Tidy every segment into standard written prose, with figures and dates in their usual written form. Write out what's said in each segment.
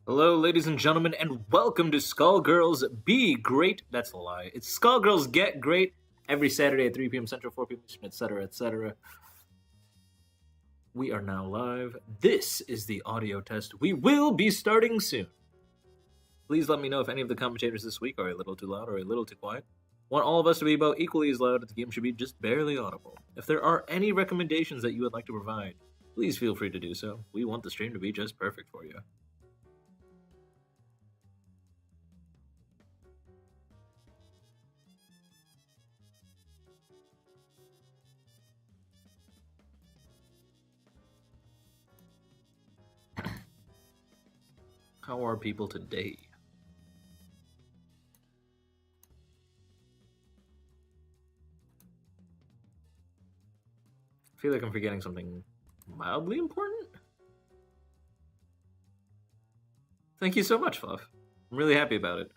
Hello, ladies and gentlemen, and welcome to Skullgirls Be Great. That's a lie. It's Skullgirls Get Great every Saturday at 3 p.m. Central, 4 p.m. Eastern, etc., etc. We are now live. This is the audio test. We will be starting soon. Please let me know if any of the commentators this week are a little too loud or a little too quiet. Want all of us to be about equally as loud, the game should be just barely audible. If there are any recommendations that you would like to provide, please feel free to do so. We want the stream to be just perfect for you. How are people today? I feel like I'm forgetting something mildly important. Thank you so much, Fluff. I'm really happy about it.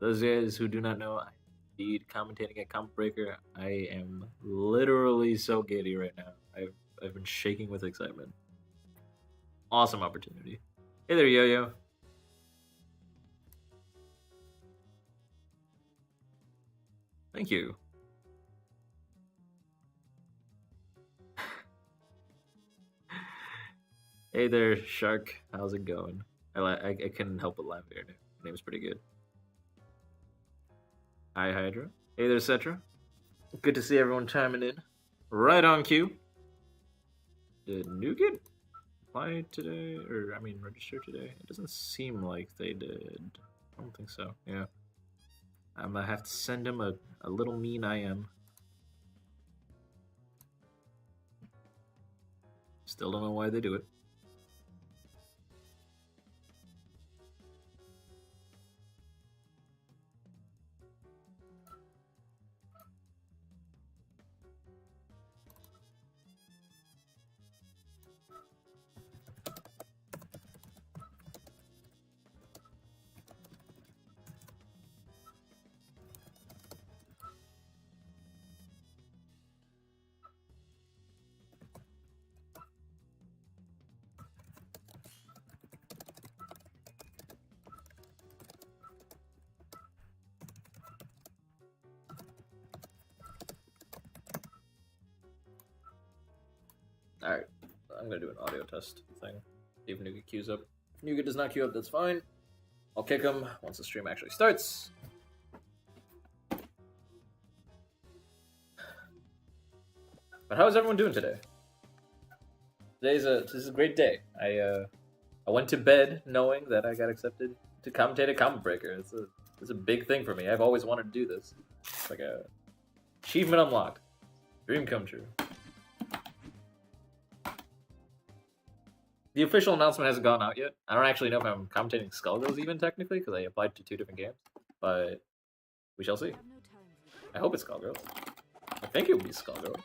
Those guys who do not know, I'm indeed commentating at Comic Breaker. I am literally so giddy right now. I've been shaking with excitement. Awesome opportunity. Hey there, Yo-Yo. Thank you. Hey there, Shark. How's it going? I couldn't help but laugh here. Your name's pretty good. Hi, Hydra. Hey there, Cetra. Good to see everyone chiming in. Right on cue. Did Nougat apply today? Or, I mean, register today? It doesn't seem like they did. I don't think so. Yeah. I'm gonna have to send him a little mean IM. Still don't know why they do it. Alright, I'm gonna do an audio test thing. See if Nougat queues up. If Nougat does not queue up, that's fine. I'll kick him once the stream actually starts. But how is everyone doing today? This is a great day. I went to bed knowing that I got accepted to commentate at Comic Breaker. It's a big thing for me. I've always wanted to do this. It's like a achievement unlocked. Dream come true. The official announcement hasn't gone out yet. I don't actually know if I'm commentating Skullgirls even technically, because I applied to 2 different games. But we shall see. I hope it's Skullgirls. I think it will be Skullgirls.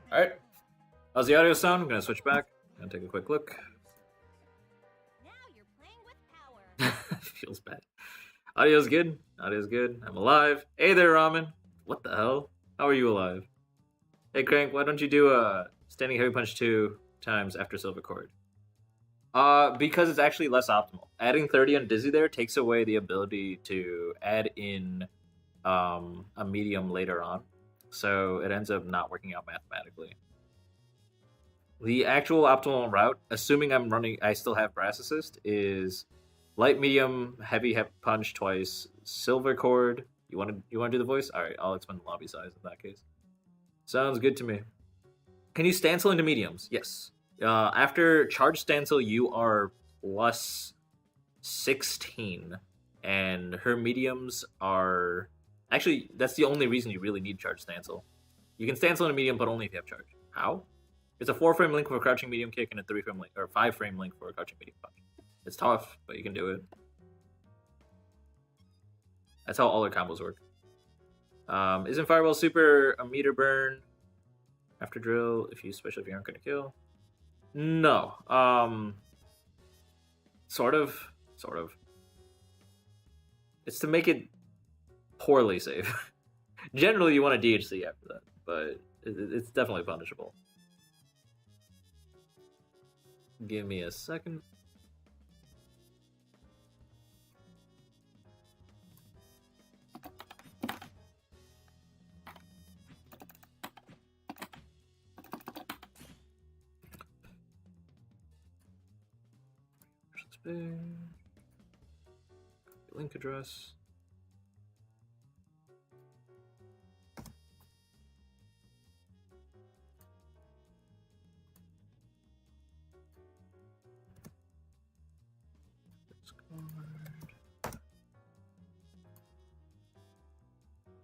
Alright. How's the audio sound? I'm gonna switch back. I'm gonna take a quick look. Now you're playing with power. Feels bad. Audio's good. Audio's good. I'm alive. Hey there, Ramen. What the hell? How are you alive? Hey, Crank, why don't you do Standing Heavy Punch 2 times after Silver Cord? Because it's actually less optimal. adding 30 on Dizzy there takes away the ability to add in a medium later on. So it ends up not working out mathematically. The actual optimal route, assuming I still have Brass Assist, is light, medium, heavy punch twice, silver cord. You want to do the voice? All right, I'll expend the lobby size in that case. Sounds good to me. Can you stancil into mediums? Yes. After charge stancil, you are plus 16, and her mediums are actually that's the only reason you really need charge stancil. You can stancil in a medium, but only if you have charge. How? It's a 4-frame link for a crouching medium kick and a 3-frame link or 5-frame link for a crouching medium punch. It's tough, but you can do it. That's how all their combos work. Isn't Fireball Super a meter burn after drill? Especially if you aren't going to kill. No. Sort of. It's to make it poorly safe. Generally, you want a DHC after that, but it's definitely punishable. Give me a second. Link address.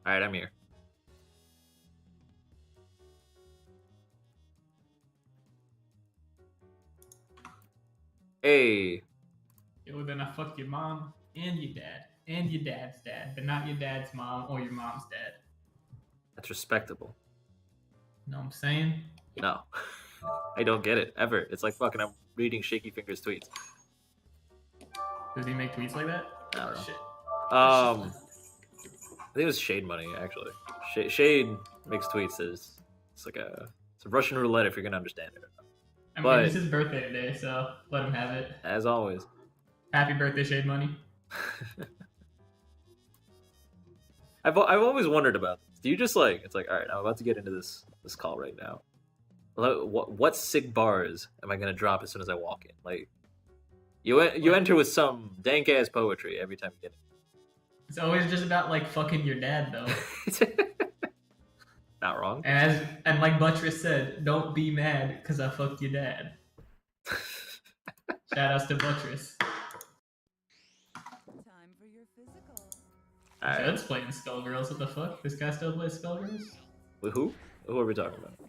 Alright, I'm here. Hey. Yo, then I fuck your mom and your dad and your dad's dad, but not your dad's mom or your mom's dad. That's respectable. Know what I'm saying? No. I don't get it, ever. It's like fucking I'm reading Shaky Fingers tweets. Does he make tweets like that? I don't know. Shit. I think it was Shade Money, actually. Shade makes tweets. It's a Russian roulette if you're gonna understand it. I mean, it's his birthday today, so let him have it. As always. Happy birthday, Shade Money. I've always wondered about this. Do you just it's like, all right, I'm about to get into this call right now. What sick bars am I gonna drop as soon as I walk in? Like, you enter with some dank ass poetry every time you get in. It's always just about fucking your dad, though. Not wrong. And like Buttress said, don't be mad because I fucked your dad. Shout outs to Buttress. Time for your physical. Alright. Dud's playing Skullgirls. What the fuck? This guy still plays Skullgirls? Wait, who? Who are we talking about?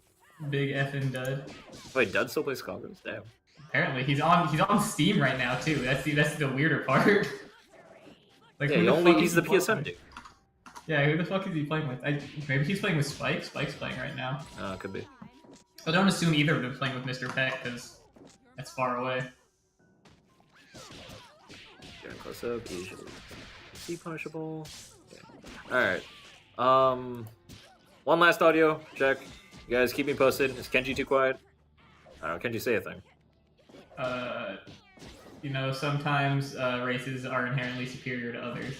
Big effing Dud. Wait, Dud still plays Skullgirls? Damn. Apparently, he's on Steam right now too. That's the weirder part. He's the PSN dude. Yeah, who the fuck is he playing with? Maybe he's playing with Spike. Spike's playing right now. Could be. I don't assume either of them playing with Mr. Peck because that's far away. Getting close up, usually. See punishable. Okay. Alright. One last audio check. You guys keep me posted. Is Kenji too quiet? I don't know. Kenji, say a thing. Sometimes races are inherently superior to others.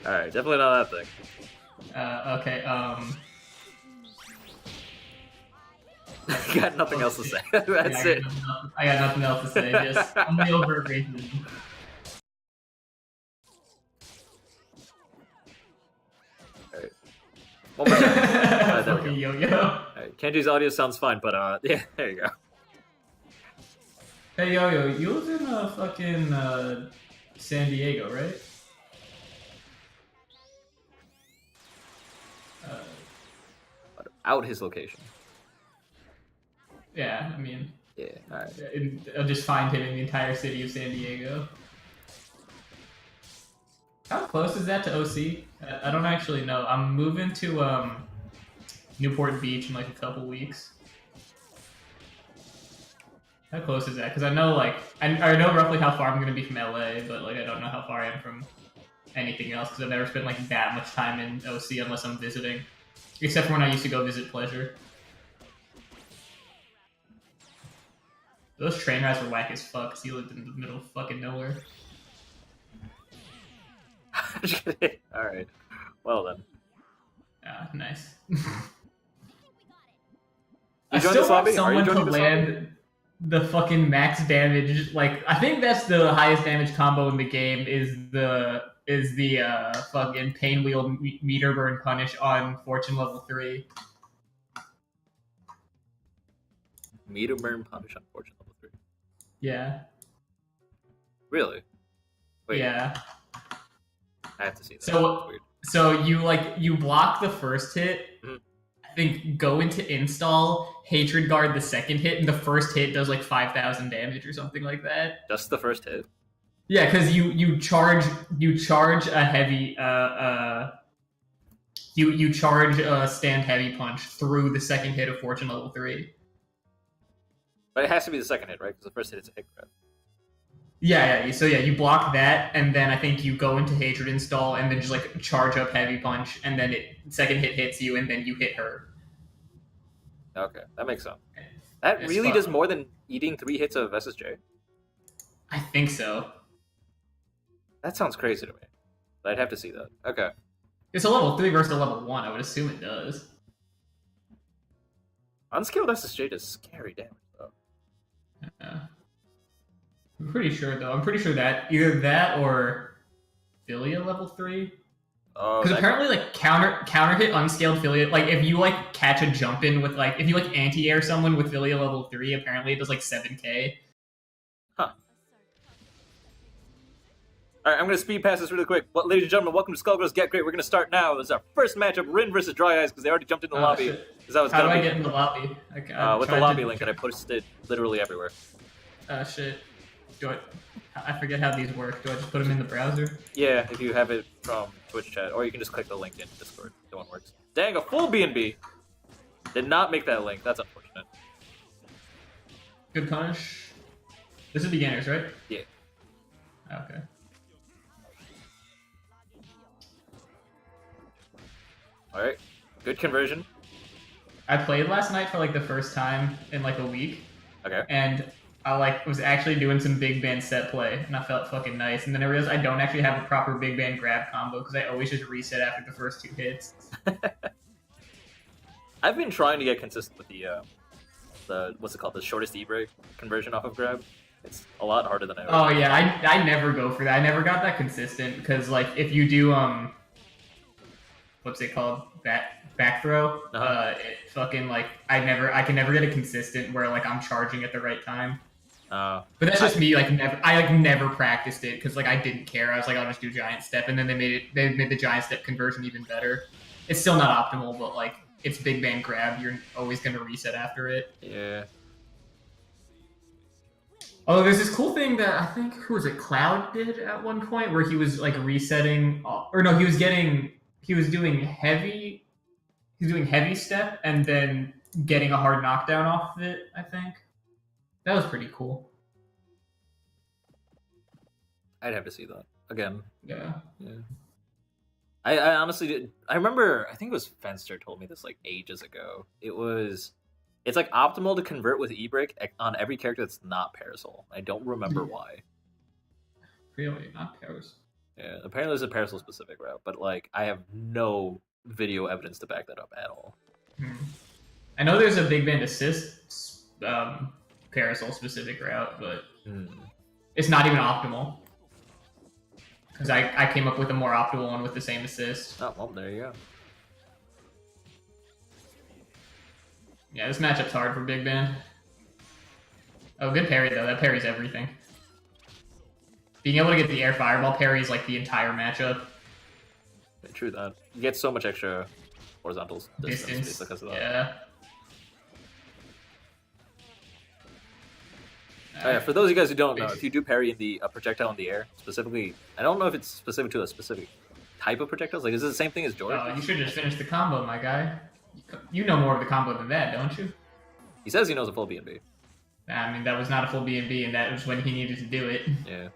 Alright, definitely not that thing. Okay, I got nothing else to say. That's it. I got nothing else to say. Just only over racism. Alright. One more time. There we go. Yo-yo. Alright, Kenji's audio sounds fine, but yeah, there you go. Hey, Yo-Yo, you live in fucking San Diego, right? Out his location. Yeah, I mean... Yeah, alright. I'll just find him in the entire city of San Diego. How close is that to OC? I don't actually know. I'm moving to Newport Beach in a couple weeks. How close is that? Because I know I know roughly how far I'm going to be from LA, but I don't know how far I am from anything else because I've never spent that much time in OC unless I'm visiting. Except for when I used to go visit Pleasure. Those train rides were whack as fuck because he lived in the middle of fucking nowhere. Alright. Well then. Ah, nice. You I joined still this want lobby? Are you someone to joining this lobby? land the fucking max damage. Like, I think that's the highest damage combo in the game is the fucking pain wheel meter burn punish on Fortune level 3. Meter burn punish on Fortune level 3. Yeah. Really? Wait, Yeah. I have to see that. So- That's weird. So you block the first hit. Mhm. I think go into install, hatred guard the second hit, and the first hit does like 5,000 damage or something like that. Just the first hit? Yeah, because you charge a heavy you charge a stand heavy punch through the second hit of Fortune level 3. But it has to be the second hit, right? Because the first hit is a hit grab. Yeah. So yeah, you block that, and then I think you go into hatred install, and then just like charge up heavy punch, and then second hit hits you, and then you hit her. Okay, that makes sense. That It's really fun. does more than eating 3 hits of SSJ? I think so. That sounds crazy to me. But I'd have to see that. Okay. It's a level 3 versus a level 1. I would assume it does. Unskilled SSJ does scary damage, though. Yeah. I'm pretty sure though. I'm pretty sure that either that or Philia level 3. Oh, Because apparently, like counter hit unscaled Philia, like if you like catch a jump in with like if you like anti air someone with Philia level 3, apparently it does like 7k. Alright, I'm going to speed pass this really quick. But, ladies and gentlemen, welcome to Skullgirls Get Gr8. We're going to start now. This is our first matchup, Rin versus Dry Eyes, because they already jumped in the lobby. Shit. Because that was How do gonna I be get in the lobby? with the lobby link, and I posted literally everywhere. Shit. I forget how these work. Do I just put them in the browser? Yeah, if you have it from Twitch chat, or you can just click the link in Discord. The one works. Dang, a full B&B! Did not make that link. That's unfortunate. Good punish. This is beginners, right? Yeah. Okay. Alright. Good conversion. I played last night for like the first time in like a week, Okay. and I like was actually doing some big band set play, and I felt fucking nice. And then I realized I don't actually have a proper big band grab combo because I always just reset after the first 2 hits. I've been trying to get consistent with the what's it called, the shortest E-break conversion off of grab. It's a lot harder than I Oh yeah, I never go for that. I never got that consistent because like if you do what's it called, back throw, it fucking like I can never get it consistent where like I'm charging at the right time. But that's just me. Like I never practiced it because like I didn't care. I was like, I'll just do giant step, and then they made the giant step conversion even better. It's still not optimal, but like it's big bang grab. You're always gonna reset after it. Yeah. Oh, there's this cool thing that I think who was it? Cloud did at one point where he was like resetting, or no, he was doing heavy step and then getting a hard knockdown off of it. I think that was pretty cool. I'd have to see that again. Yeah. I honestly did. I remember. I think it was Fenster told me this like ages ago. It's like optimal to convert with E-break on every character that's not Parasol. I don't remember why. Really, not Paris. Yeah, apparently there's a Parasol specific route, but like I have no video evidence to back that up at all. I know there's a big band assist Parasol specific route, but it's not even optimal. Because I came up with a more optimal one with the same assist. Oh, well, there you go. Yeah, this matchup's hard for Big Band. Oh, good parry, though. That parries everything. Being able to get the air fireball parry is like the entire matchup. Yeah, true that. You get so much extra horizontal distance because of that. Yeah. Oh, yeah, for those of you guys who don't know, if you do parry in the projectile in the air, specifically, I don't know if it's specific to a specific type of projectiles. Like, is it the same thing as George? Oh, you should just finish the combo, my guy. You know more of the combo than that, don't you? He says he knows a full B&B. I mean, that was not a full B&B, and that was when he needed to do it. Yeah.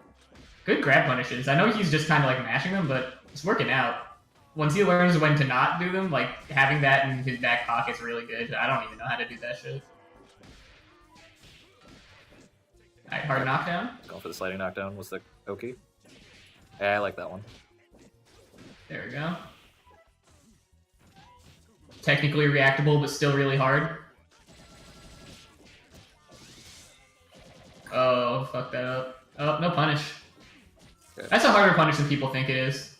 Good grab punishes. I know he's just kind of like mashing them, but it's working out. Once he learns when to not do them, like having that in his back pocket's really good. I don't even know how to do that shit. Alright, hard knockdown. Going for the sliding knockdown was the Oki. Yeah, I like that one. There we go. Technically reactable, but still really hard. Oh, fuck that up. Oh, no punish. Okay. That's a harder punish than people think it is.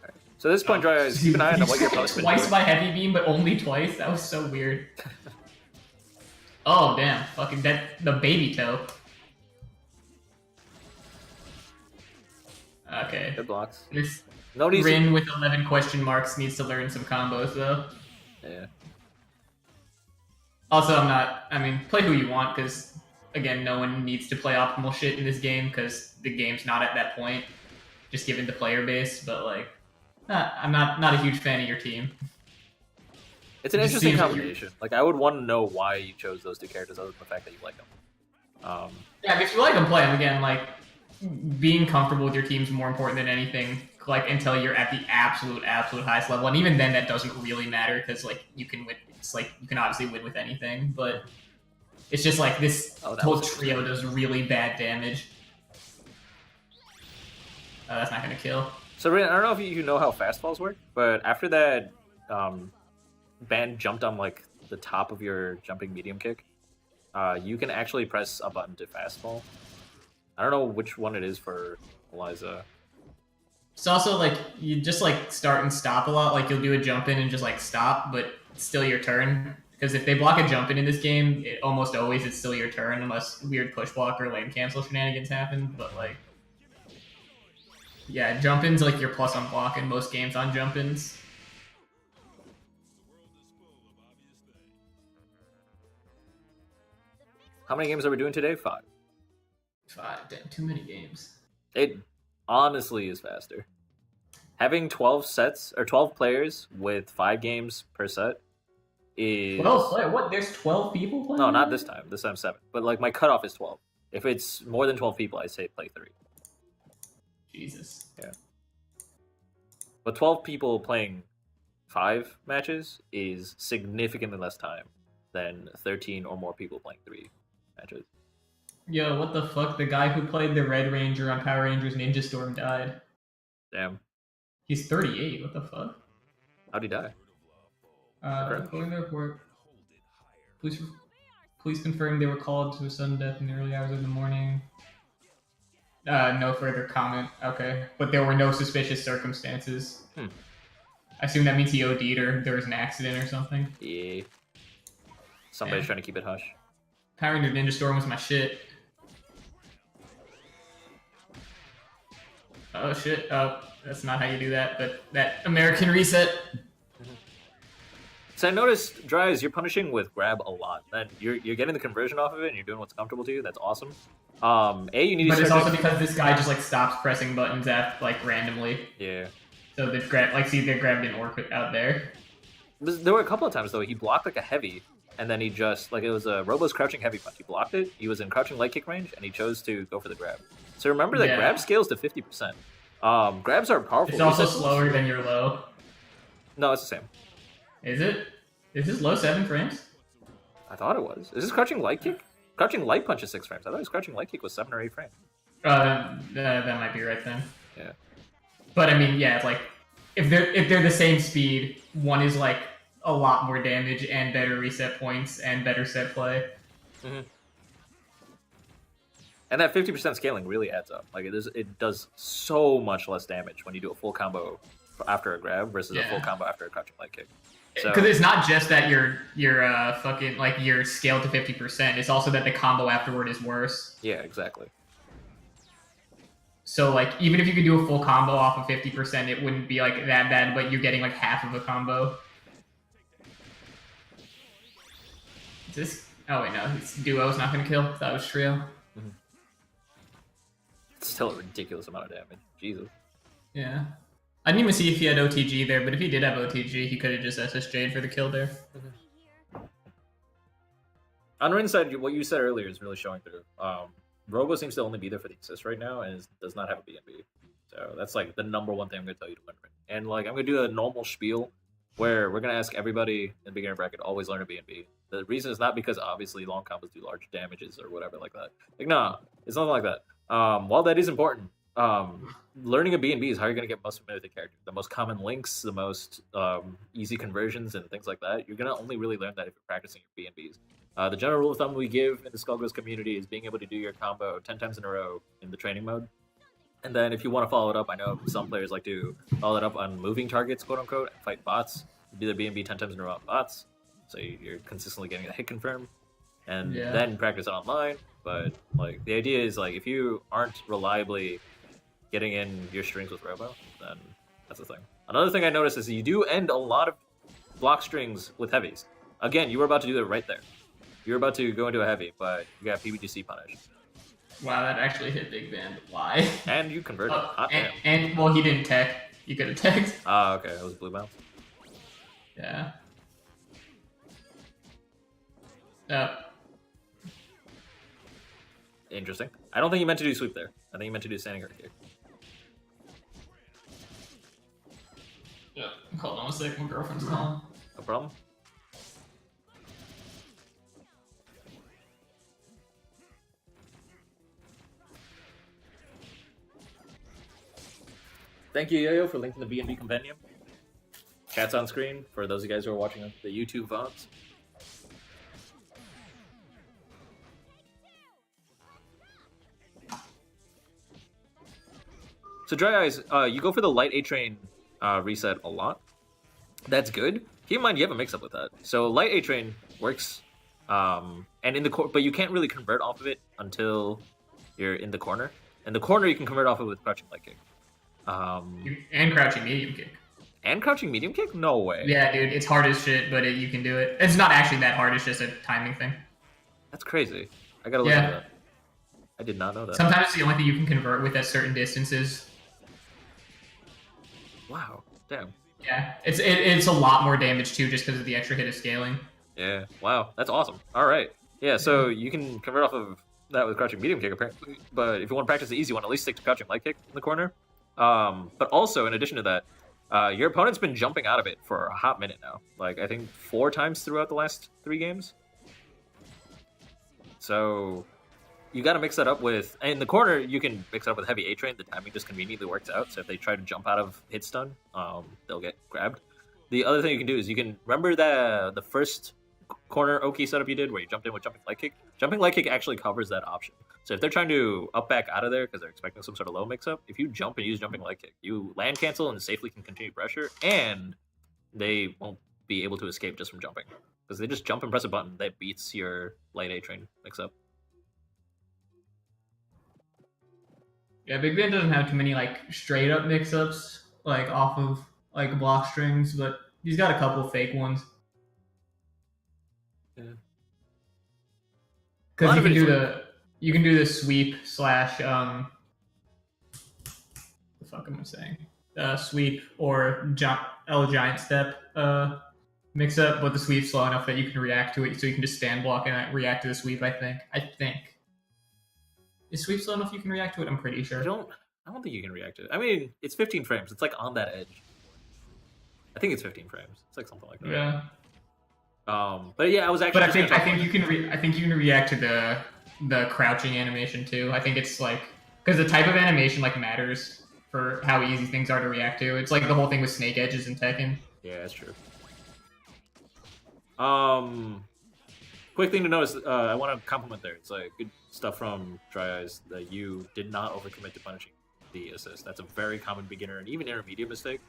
Right. So at this point, Dry Eyes, keep an eye on what your opponent's been doing. Twice by heavy beam, but only twice? That was so weird. Oh, damn. Fucking the baby toe. Okay. Good blocks. This Rin with 11 question marks needs to learn some combos, though. Yeah. Also, play who you want, because, again, no one needs to play optimal shit in this game, because the game's not at that point, just given the player base, but, like, I'm not a huge fan of your team. It's an interesting combination. Like, I would want to know why you chose those two characters, other than the fact that you like them. Yeah, if you like them, play them. Again, like, being comfortable with your team is more important than anything, like, until you're at the absolute highest level, and even then that doesn't really matter, because, like, you can win. It's like, you can obviously win with anything, but it's just like this whole trio does really bad damage. That's not gonna kill. So, Rin, I don't know if you know how fastfalls work, but after that band jumped on, like, the top of your jumping medium kick, you can actually press a button to fastfall. I don't know which one it is for Eliza. It's also, like, you just, like, start and stop a lot. Like, you'll do a jump in and just, like, stop, but it's still your turn. Because if they block a jump in this game, almost always it's still your turn, unless weird push block or lane cancel shenanigans happen. But, like, yeah, jump in's, like, your plus on block in most games on jump ins. How many games are we doing today? 5. 5. Damn, too many games. It honestly is faster. Having 12 sets or 12 players with 5 games per set is 12 players? What? There's 12 people playing? No, not this time. This time 7. But like my cutoff is 12. If it's more than 12 people, I say play 3. Jesus. Yeah. But 12 people playing 5 matches is significantly less time than 13 or more people playing 3 matches. Yo, what the fuck? The guy who played the Red Ranger on Power Rangers Ninja Storm died. Damn. He's 38. What the fuck? How'd he die? According to the report, police confirmed they were called to a sudden death in the early hours of the morning. No further comment. Okay. But there were no suspicious circumstances. I assume that means he OD'd or there was an accident or something. Yeah. Somebody's trying to keep it hush. Power Rangers Ninja Storm was my shit. Oh shit. Oh, that's not how you do that, but that American reset. So I noticed, Dries, you're punishing with grab a lot. Then you're getting the conversion off of it, and you're doing what's comfortable to you. That's awesome. You need to. But it's also because this guy just like stops pressing buttons at like randomly. Yeah. So the grab, like, see, the grab didn't work out there. There were a couple of times though he blocked like a heavy, and then he just like it was a Robo's crouching heavy punch. He blocked it. He was in crouching light kick range, and he chose to go for the grab. So remember that grab scales to 50%. Grabs are powerful. It's also slower than your low. No, it's the same. Is it? Is this low 7 frames? I thought it was. Is this crouching light kick? Crouching light punch is 6 frames. I thought his crouching light kick was 7 or 8 frames. That might be right then. Yeah. But I mean, yeah, it's like if they're the same speed, one is like a lot more damage and better reset points and better set play. Mm-hmm. And that 50% scaling really adds up. Like it does so much less damage when you do a full combo after a grab versus a full combo after a crouching light kick. Because it's not just that you're fucking like you're scaled to 50%. It's also that the combo afterward is worse. Yeah, exactly. So like even if you could do a full combo off of 50%, it wouldn't be like that bad. But you're getting like half of a combo. Is this? Oh wait, no. It's duo's not gonna kill. That was trio. Mm-hmm. It's still a ridiculous amount of damage. Jesus. Yeah. I didn't even see if he had OTG there, but if he did have OTG, he could have just SSJ'd for the kill there. Mm-hmm. On Rin's side, what you said earlier is really showing through. Robo seems to only be there for the assist right now and does not have a BNB. So that's like the number one thing I'm going to tell you to win Rin. And like I'm going to do a normal spiel where we're going to ask everybody in the beginner bracket always learn a BNB. The reason is not because obviously long combos do large damages or whatever like that. Like, nah, it's nothing like that. While that is important, learning a B&B is how you're going to get most familiar with the character. The most common links, the most easy conversions, and things like that. You're going to only really learn that if you're practicing your B&Bs. The general rule of thumb we give in the Skullgirls community is being able to do your combo 10 times in a row in the training mode. And then if you want to follow it up, I know some players like to follow it up on moving targets, quote-unquote, and fight bots. Do the B&B 10 times in a row on bots, so you're consistently getting a hit confirm. And then practice it online. But like the idea is, like, if you aren't reliably getting in your strings with Robo, then that's the thing. Another thing I noticed is you do end a lot of block strings with heavies. Again, you were about to do that right there. You're about to go into a heavy, but you got PBGC punish. Wow, that actually hit Big Band. Why? And you converted. And well, he didn't tech. You could have teched. Ah, okay. That was blue bounce. Yeah. Interesting. I don't think you meant to do sweep there. I think you meant to do standing guard kick. Yeah. Hold on a sec. My girlfriend's calling. No problem. Thank you, Yo-Yo, for linking the B&B Compendium. Chat's on screen for those of you guys who are watching the YouTube VODs. So Dry Eyes, you go for the light A-Train reset a lot. That's good. Keep in mind you have a mix-up with that. So light A-Train works, and in the but you can't really convert off of it until you're in the corner. In the corner, you can convert off of it with crouching light kick. And crouching medium kick. And crouching medium kick? No way. Yeah, dude, it's hard as shit, but you can do it. It's not actually that hard. It's just a timing thing. That's crazy. I gotta look at that. I did not know that. Sometimes it's the only thing you can convert with at certain distances. Wow. Damn. Yeah, it's a lot more damage too, just because of the extra hit of scaling. Yeah. Wow. That's awesome. All right. Yeah. So you can convert off of that with crouching medium kick, apparently. But if you want to practice the easy one, at least stick to crouching light kick in the corner. But also, in addition to that, your opponent's been jumping out of it for a hot minute now. Like, I think 4 times throughout the last 3 games. So you got to mix that up with... In the corner, you can mix it up with heavy A-Train. The timing just conveniently works out. So if they try to jump out of hit stun, they'll get grabbed. The other thing you can do is you can... Remember the first corner Oki setup you did where you jumped in with jumping light kick? Jumping light kick actually covers that option. So if they're trying to up back out of there because they're expecting some sort of low mix-up, if you jump and use jumping light kick, you land cancel and safely can continue pressure, and they won't be able to escape just from jumping. Because they just jump and press a button that beats your light A-Train mix-up. Yeah, Big Ben doesn't have too many like straight up mix-ups like off of like block strings, but he's got a couple fake ones. Yeah. Because you can do the sweep slash the fuck am I saying? Sweep or L giant step mix up, but the sweep's slow enough that you can react to it, so you can just stand block and react to the sweep. I think. Is sweep slow enough you can react to it? I'm pretty sure. I don't think you can react to it. I mean, it's 15 frames. It's like on that edge. I think it's 15 frames. It's like something like that. Yeah. But yeah, I was actually. But I think you can react to the crouching animation too. I think it's like because the type of animation like matters for how easy things are to react to. It's like the whole thing with snake edges in Tekken. Yeah, that's true. Quick thing to notice, I want to compliment there. It's like good stuff from Dry Eyes that you did not overcommit to punishing the assist. That's a very common beginner and even intermediate mistake,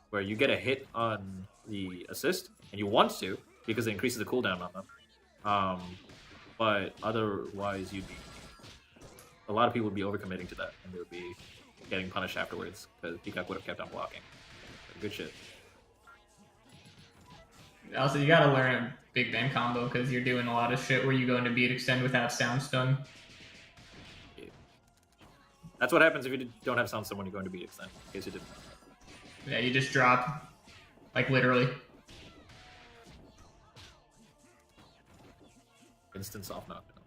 where you get a hit on the assist and you want to because it increases the cooldown on them. But otherwise, a lot of people would be overcommitting to that, and they would be getting punished afterwards because Peacock would have kept on blocking. Good shit. Also, you gotta learn a Big Bang combo because you're doing a lot of shit where you go into beat extend without sound stun. Yeah. That's what happens if you don't have sound stun when you go into beat extend, in case you didn't. Yeah, you just drop, like literally. Instant soft knockdown.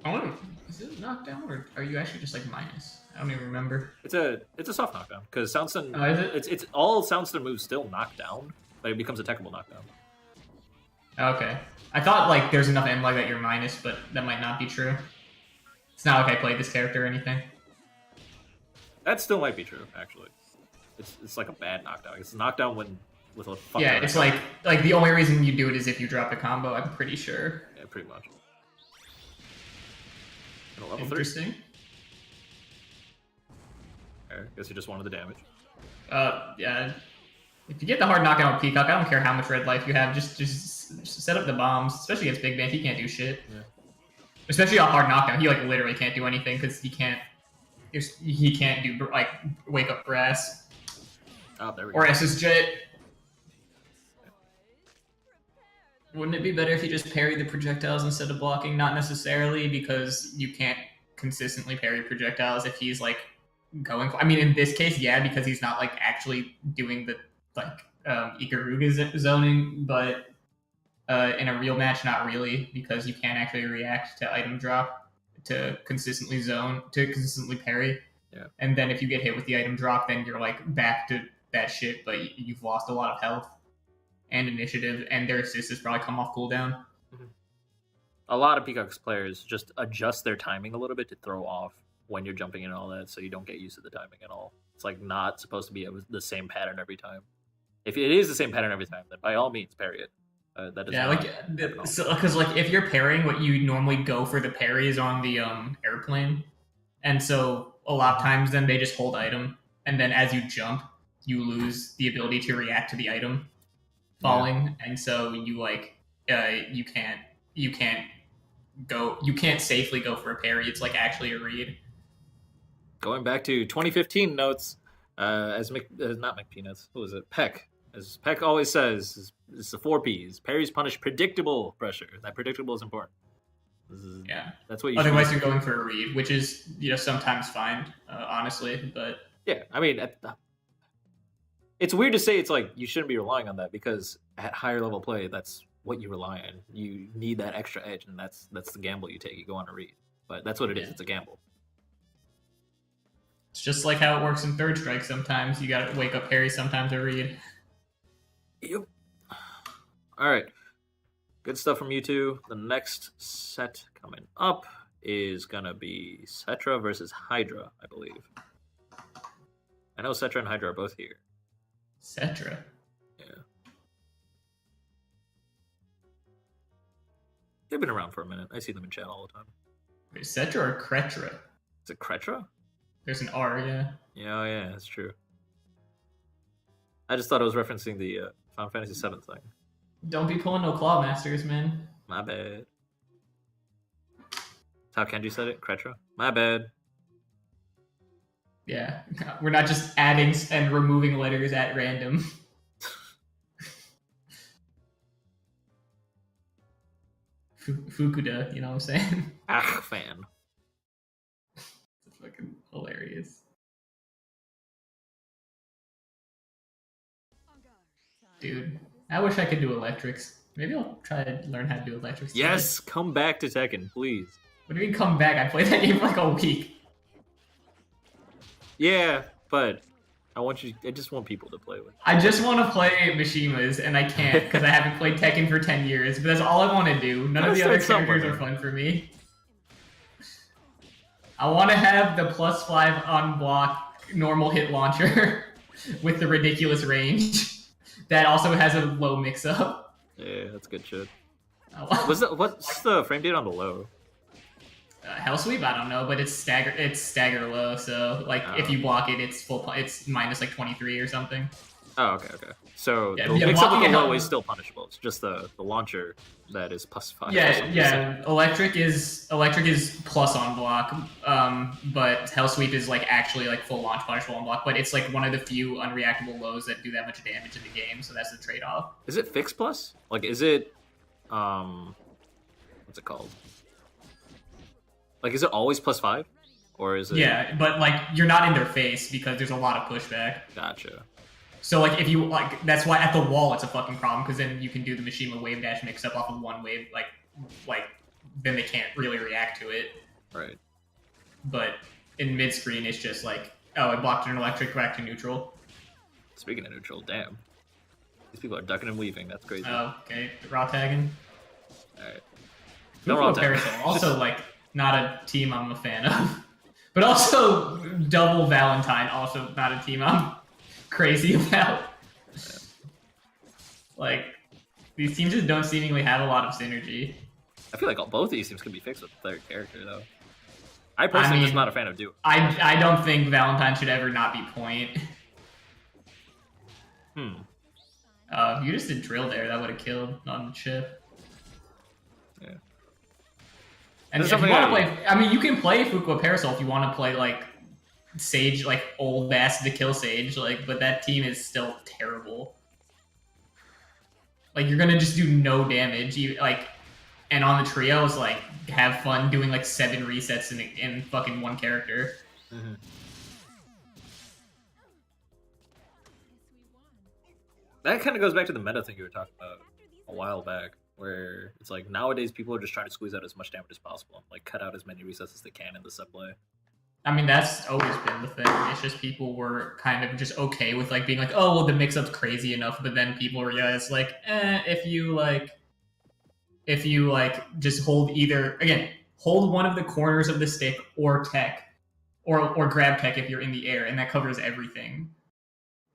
I wonder, is it knockdown or are you actually just like minus? I don't even remember. It's a soft knockdown because sound stun. Oh, is it? It's all sound stun moves still knock down, but it becomes a technical knockdown. Okay. I thought like there's enough M lag that you're minus, but that might not be true. It's not like I played this character or anything. That still might be true, actually. It's like a bad knockdown. It's a knockdown with a fucking... Yeah, it's like the only reason you do it is if you drop a combo, I'm pretty sure. Yeah, pretty much. And a level 3. Interesting. Okay, guess you just wanted the damage. Yeah. If you get the hard knockout with Peacock, I don't care how much red life you have, just set up the bombs, especially against Big Man. He can't do shit. Yeah. Especially a hard knockdown. He like literally can't do anything because he can't do like wake up grass. Oh, there we or go. SS Jet. Wouldn't it be better if you just parried the projectiles instead of blocking? Not necessarily, because you can't consistently parry projectiles if he's like going. I mean, in this case, yeah, because he's not like actually doing the like Ikaruga zoning, but in a real match, not really, because you can't actually react to item drop to consistently parry. Yeah. And then if you get hit with the item drop, then you're like back to that shit, but you've lost a lot of health and initiative, and their assist has probably come off cooldown. Mm-hmm. A lot of Peacock's players just adjust their timing a little bit to throw off when you're jumping and all that, so you don't get used to the timing at all. It's like not supposed to be the same pattern every time. If it is the same pattern every time, then by all means parry it. That is because like if you're parrying, what you normally go for the parry is on the airplane, and so a lot of times then they just hold item, and then as you jump, you lose the ability to react to the item falling, and so you like you can't safely go for a parry. It's like actually a read. Going back to 2015 notes, not McPeanuts, what was it? Peck. As Peck always says, it's the 4 Ps. Parries punish predictable pressure. That predictable is important. That's what you. Otherwise, you're going for a read, which is sometimes fine, honestly. But yeah, I mean, it's weird to say it's like you shouldn't be relying on that, because at higher level play, that's what you rely on. You need that extra edge, and that's the gamble you take. You go on a read, but that's what it is. It's a gamble. It's just like how it works in Third Strike. Sometimes you gotta wake up parry, sometimes a read. Yep. All right. Good stuff from you two. The next set coming up is gonna be Cetra versus Hydra, I believe. I know Cetra and Hydra are both here. Cetra? Yeah. They've been around for a minute. I see them in chat all the time. Wait, Cetra or Kretra? Is it Kretra? There's an R, yeah. Yeah, that's true. I just thought I was referencing the Final Fantasy VII thing. Don't be pulling no Claw Masters, man. My bad. That's how Kenji said it? Kretra? My bad. Yeah, we're not just adding and removing letters at random. Fukuda, you know what I'm saying? Fan. It's fucking hilarious. Dude, I wish I could do electrics. Maybe I'll try to learn how to do electrics. Yes, come back to Tekken, please. What do you mean come back? I played that game for like a week. Yeah, but I just want people to play with. I just want to play Mishimas, and I can't because I haven't played Tekken for 10 years. But that's all I want to do. None of the other characters are fun for me. I want to have the +5 on block normal hit launcher with the ridiculous range that also has a low mix-up. Yeah, that's good shit. What's the frame date on the low? Hell Sweep, I don't know, but it's stagger low, so like if you block it, it's minus like 23 or something. Oh, okay. So the mix-up with the low is still punishable. It's just the launcher that is +5. Yeah. Electric is plus on block, but Hell Sweep is like actually like full launch punishable on block. But it's like one of the few unreactable lows that do that much damage in the game, so that's the trade-off. Is it fixed plus? Like, is it what's it called? Like, is it always +5, or is it? Yeah, but like you're not in their face because there's a lot of pushback. Gotcha. So like if you like, that's why at the wall it's a fucking problem, because then you can do the Mishima wave dash mix up off of one wave, like then they can't really react to it. Right. But in mid screen it's just like, oh, I blocked an electric back to neutral. Speaking of neutral, damn. These people are ducking and weaving. That's crazy. Oh, okay. Raw tagging. Alright. No raw tagging. Also, like, not a team I'm a fan of. But also, Double Valentine, also not a team I'm crazy about. Yeah. Like, these teams just don't seemingly have a lot of synergy. I feel like both of these teams could be fixed with the third character, though. I personally am just not a fan of Duo. I don't think Valentine should ever not be point. You just did drill there. That would have killed on the chip. Yeah. And if you want to play, I mean, you can play Fuqua Parasol if you want to play like Sage, like old ass to kill Sage, like, but that team is still terrible. Like, you're gonna just do no damage, like, and on the trios, like, have fun doing like 7 resets in fucking one character. That kind of goes back to the meta thing you were talking about a while back, where it's like nowadays people are just trying to squeeze out as much damage as possible, like cut out as many resets as they can in the set play. I mean, that's always been the thing. It's just people were kind of just okay with like being like, oh, well, the mix-up's crazy enough, but then people realize like, if you just hold hold one of the corners of the stick or tech, or grab tech if you're in the air, and that covers everything.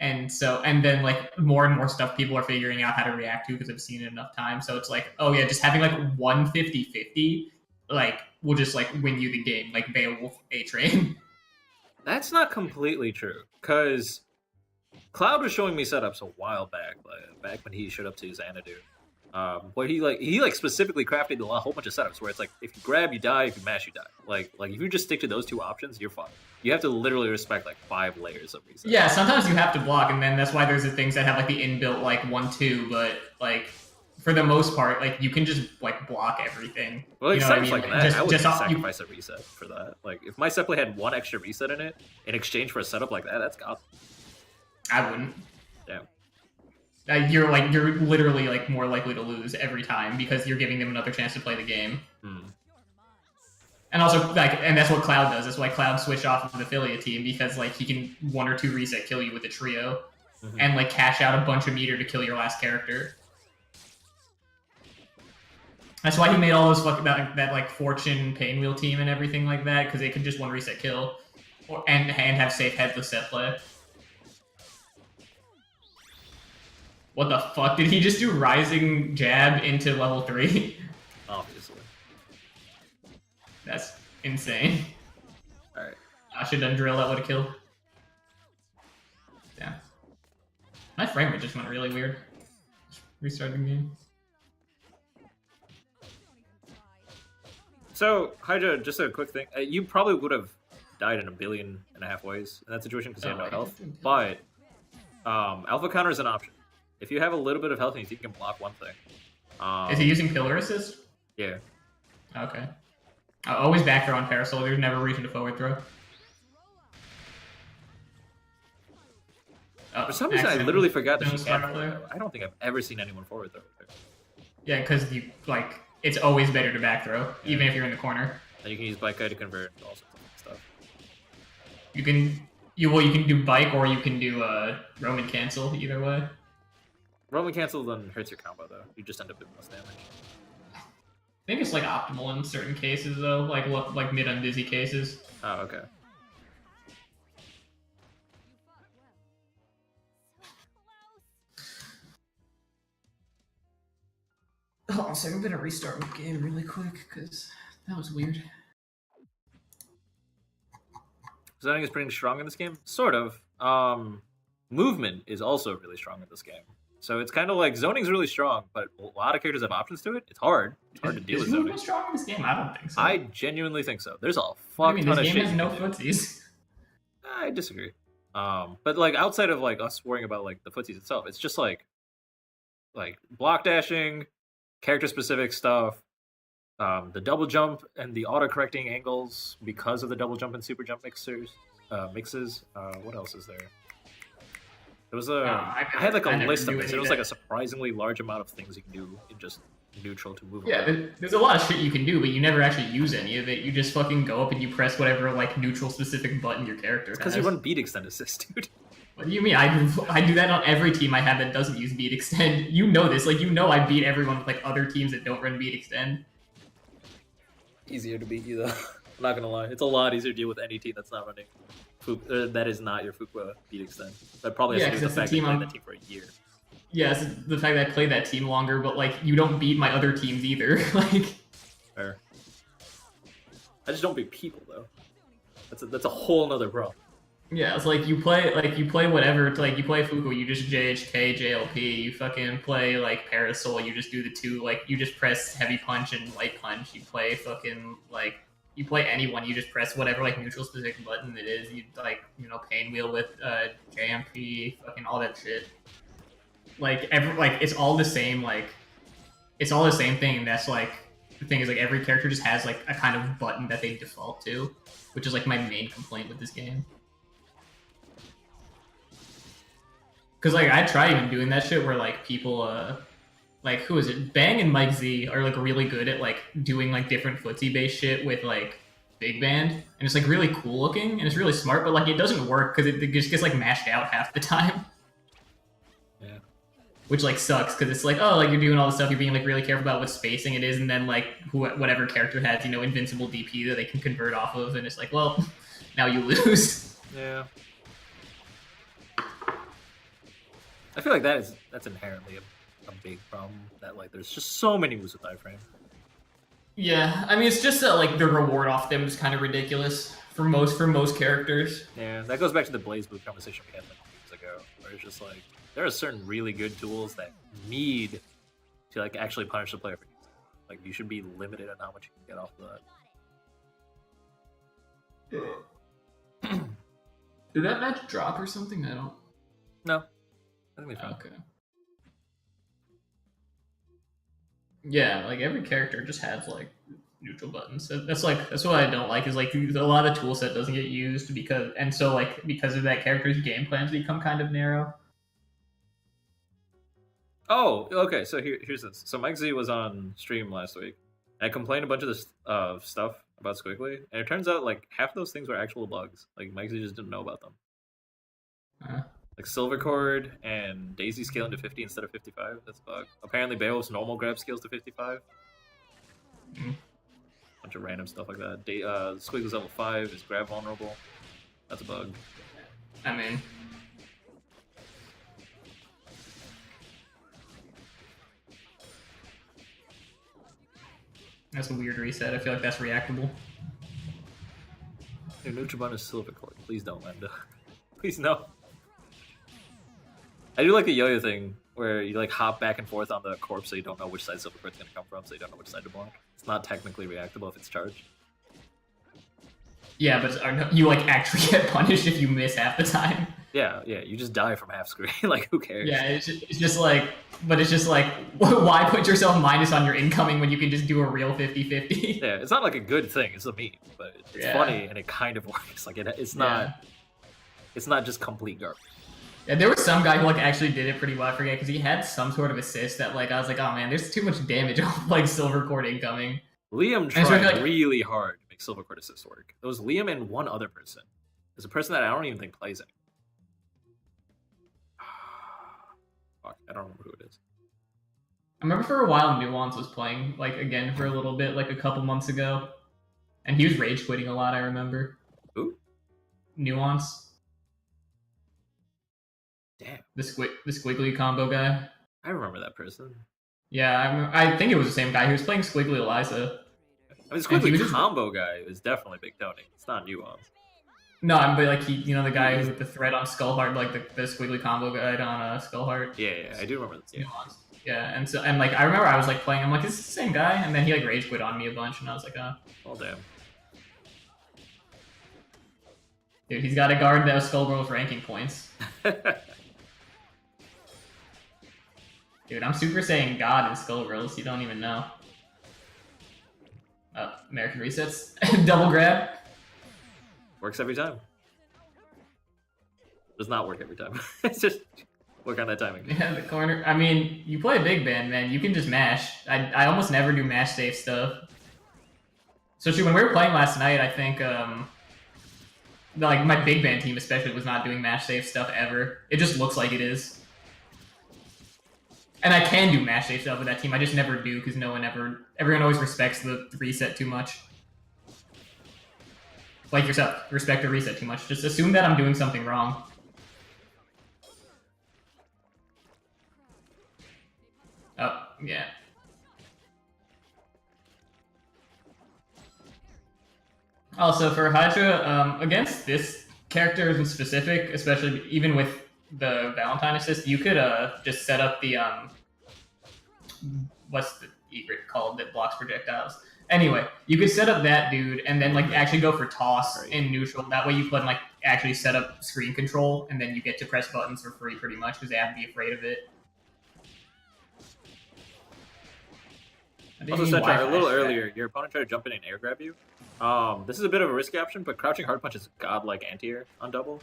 And then like more and more stuff people are figuring out how to react to because I've seen it enough times. So it's like, oh yeah, just having like 150-50, like, will just like win you the game, like Beowulf A-Train. That's not completely true, because Cloud was showing me setups a while back, back when he showed up to Xanadu. Where he specifically crafted a whole bunch of setups where it's like, if you grab, you die. If you mash, you die. Like if you just stick to those 2 options, you're fine. You have to literally respect like 5 layers of resets. Yeah, sometimes you have to block, and then that's why there's the things that have like the inbuilt like 1-2. But like for the most part, like you can just like block everything. Well, you know setups like that, I would just sacrifice a reset for that. Like if my set play had 1 extra reset in it in exchange for a setup like that, that's gospel. I wouldn't. Damn. You're literally like more likely to lose every time because you're giving them another chance to play the game. And also, like, and that's what Cloud does. That's why Cloud switched off of the Philia team, because like he can 1 or 2 reset kill you with a trio, and like cash out a bunch of meter to kill your last character. That's why he made all those that like Fortune Painwheel team and everything like that, because they could just 1 reset kill, and have safe headless set play. What the fuck? Did he just do Rising Jab into level 3? Obviously. That's insane. Alright. I should have done drill, that would have killed. Damn. My frame rate just went really weird. Just restarting the game. So, Hydra, just a quick thing. You probably would have died in 1.5 billion ways in that situation because you had no health. But Alpha Counter is an option. If you have a little bit of health and you think you can block one thing. Is he using Pillar Assist? Yeah. Okay. Always back throw on Parasol. There's never reaching to forward throw. For some reason, I literally forgot that she can forward throw. I don't think I've ever seen anyone forward throw. Yeah, because you like it's always better to back throw, even if you're in the corner. And you can use Bike Guy to convert and all sorts of stuff. You can do Bike or you can do Roman Cancel, either way. Roman Cancel then hurts your combo though. You just end up doing less damage. I think it's like optimal in certain cases though, like mid on dizzy cases. Oh, okay. Hold on a second, I'm gonna restart the game really quick because that was weird. Zoning is pretty strong in this game, sort of. Movement is also really strong in this game. So it's kind of like zoning's really strong, but a lot of characters have options to it. It's hard. It's hard to deal with zoning. Is strong in this game? I don't think so. I genuinely think so. There's a fuck ton of shit. This game has no footsies. I disagree. But like outside of like us worrying about like the footsies itself, it's just like block dashing, character specific stuff, the double jump and the auto correcting angles because of the double jump and super jump mixes. What else is there? There was I had like a list of this. It was like a surprisingly large amount of things you can do in just neutral to move. Yeah, there's a lot of shit you can do, but you never actually use any of it. You just fucking go up and you press whatever like neutral specific button your character has. Because you run beat extend assist, dude. What do you mean? I do that on every team I have that doesn't use beat extend. You know this. Like, you know I beat everyone with, like, other teams that don't run beat extend. Easier to beat you, though. I'm not gonna lie. It's a lot easier to deal with any team that's not running that is not your Fuqua beat extend. That probably has to do with the fact that you played that team for a year. Yeah, it's the fact that I played that team longer, but, like, you don't beat my other teams either. Like... Fair. I just don't beat people, though. That's a whole nother problem. Yeah, it's like you play whatever, like you play Fuku, you just JHK, JLP, you fucking play like Parasol, you just do the two, like you just press heavy punch and light punch, you play fucking like you play anyone, you just press whatever like neutral specific button it is, you like, you know, Painwheel with JMP, fucking all that shit. Like it's all the same, like it's all the same thing, and that's like the thing is like every character just has like a kind of button that they default to, which is like my main complaint with this game. Cause like I try even doing that shit where like people like who is it? Bang and Mike Z are like really good at like doing like different footsie based shit with like Big Band, and it's like really cool looking and it's really smart, but like it doesn't work because it just gets like mashed out half the time. Yeah. Which like sucks because it's like, oh, like you're doing all this stuff, you're being like really careful about what spacing it is, and then like whatever character has, you know, invincible DP that they can convert off of, and it's like, well, now you lose. Yeah. I feel like that's inherently a big problem, that like there's just so many moves with iframe. Yeah, I mean it's just that like the reward off them is kind of ridiculous for most characters. Yeah, that goes back to the Blaze Boot conversation we had like weeks ago, where it's just like there are certain really good tools that need to like actually punish the player for using. Like you should be limited on how much you can get off of that. Did that match drop or something? I don't. No. I think they found. Okay. Yeah, like every character just has like neutral buttons. That's what I don't like is like a lot of the tool set doesn't get used because of that character's game plans become kind of narrow. Oh, okay. So here's this. So Mike Z was on stream last week. And I complained a bunch of this stuff about Squiggly, and it turns out like half of those things were actual bugs. Like Mike Z just didn't know about them. Like Silver Cord and Daisy scaling to 50 instead of 55. That's a bug. Apparently Beowulf's normal grab scales to 55. Bunch of random stuff like that. Squiggly's level 5 is grab vulnerable. That's a bug. I mean, that's a weird reset. I feel like that's reactable. Your Nutribun is Silver Cord. Please don't, Lambda. Please no. I do like the yo-yo thing, where you like hop back and forth on the corpse so you don't know which side Silver Cord's gonna come from, so you don't know which side to block. It's not technically reactable if it's charged. Yeah, but you like actually get punished if you miss half the time. Yeah, you just die from half screen. Like, who cares? Yeah, it's just like, why put yourself minus on your incoming when you can just do a real 50-50? Yeah, it's not like a good thing. It's a meme, but it's funny and it kind of works. Like, it's not just complete garbage. Yeah, there was some guy who like actually did it pretty well, I forget, because he had some sort of assist that like I was like, oh man, there's too much damage off like Silver Cord incoming. Liam tried really hard to make Silver Cord assist work. It was Liam and one other person. There's a person that I don't even think plays it. Fuck, I don't remember who it is. I remember for a while Nuance was playing like again for a little bit, like a couple months ago, and he was rage quitting a lot. I remember. Who? Nuance. Damn. The squiggly combo guy. I remember that person. Yeah, I think it was the same guy. He was playing Squiggly Eliza. I mean, Squiggly combo guy is definitely Big Tony. It's not Nuance. No, but like he, you know, the guy with the thread on Skullheart, like the Squiggly combo guy on Skullheart. Yeah, I do remember this. Yeah. Nuance. Yeah, and like I remember I was like playing. I'm like, is this the same guy? And then he like rage quit on me a bunch, and I was like, oh. Oh damn. Dude, he's got to guard those Skullgirls ranking points. Dude, I'm Super Saiyan God in Skullgirls. You don't even know. American resets. Double grab. Works every time. Does not work every time. It's just work on that timing. Yeah, the corner. I mean, you play a big band, man. You can just mash. I almost never do mash safe stuff. Especially when we were playing last night, I think Like, my big band team especially was not doing match safe stuff ever. It just looks like it is. And I can do match safe stuff with that team, I just never do because everyone always respects the reset too much. Like yourself, respect the reset too much. Just assume that I'm doing something wrong. Oh, yeah. Also, for Hydra, against this character in specific, especially even with the Valentine assist, you could just set up the what's the egret called that blocks projectiles? Anyway, you could set up that dude and then like actually go for toss in neutral. That way you can like actually set up screen control and then you get to press buttons for free pretty much because they have to be afraid of it. Also, Setra, a little earlier, your opponent tried to jump in and air grab you. This is a bit of a risky option, but crouching hard punch is godlike anti-air on double.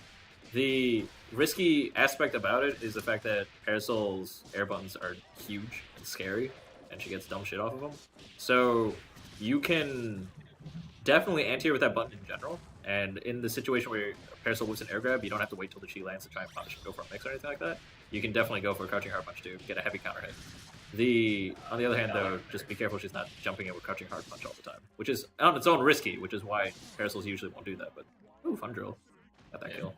The risky aspect about it is the fact that Parasol's air buttons are huge and scary, and she gets dumb shit off of them. So you can definitely anti-air with that button in general, and in the situation where Parasol whips an air grab, you don't have to wait till the Chi lands to try and punish and go for a mix or anything like that. You can definitely go for a crouching hard punch to get a heavy counter hit. On the other hand, though, just be careful she's not jumping in with crouching hard punch all the time, which is on its own risky, which is why Parasols usually won't do that. But ooh, fun drill, got that kill.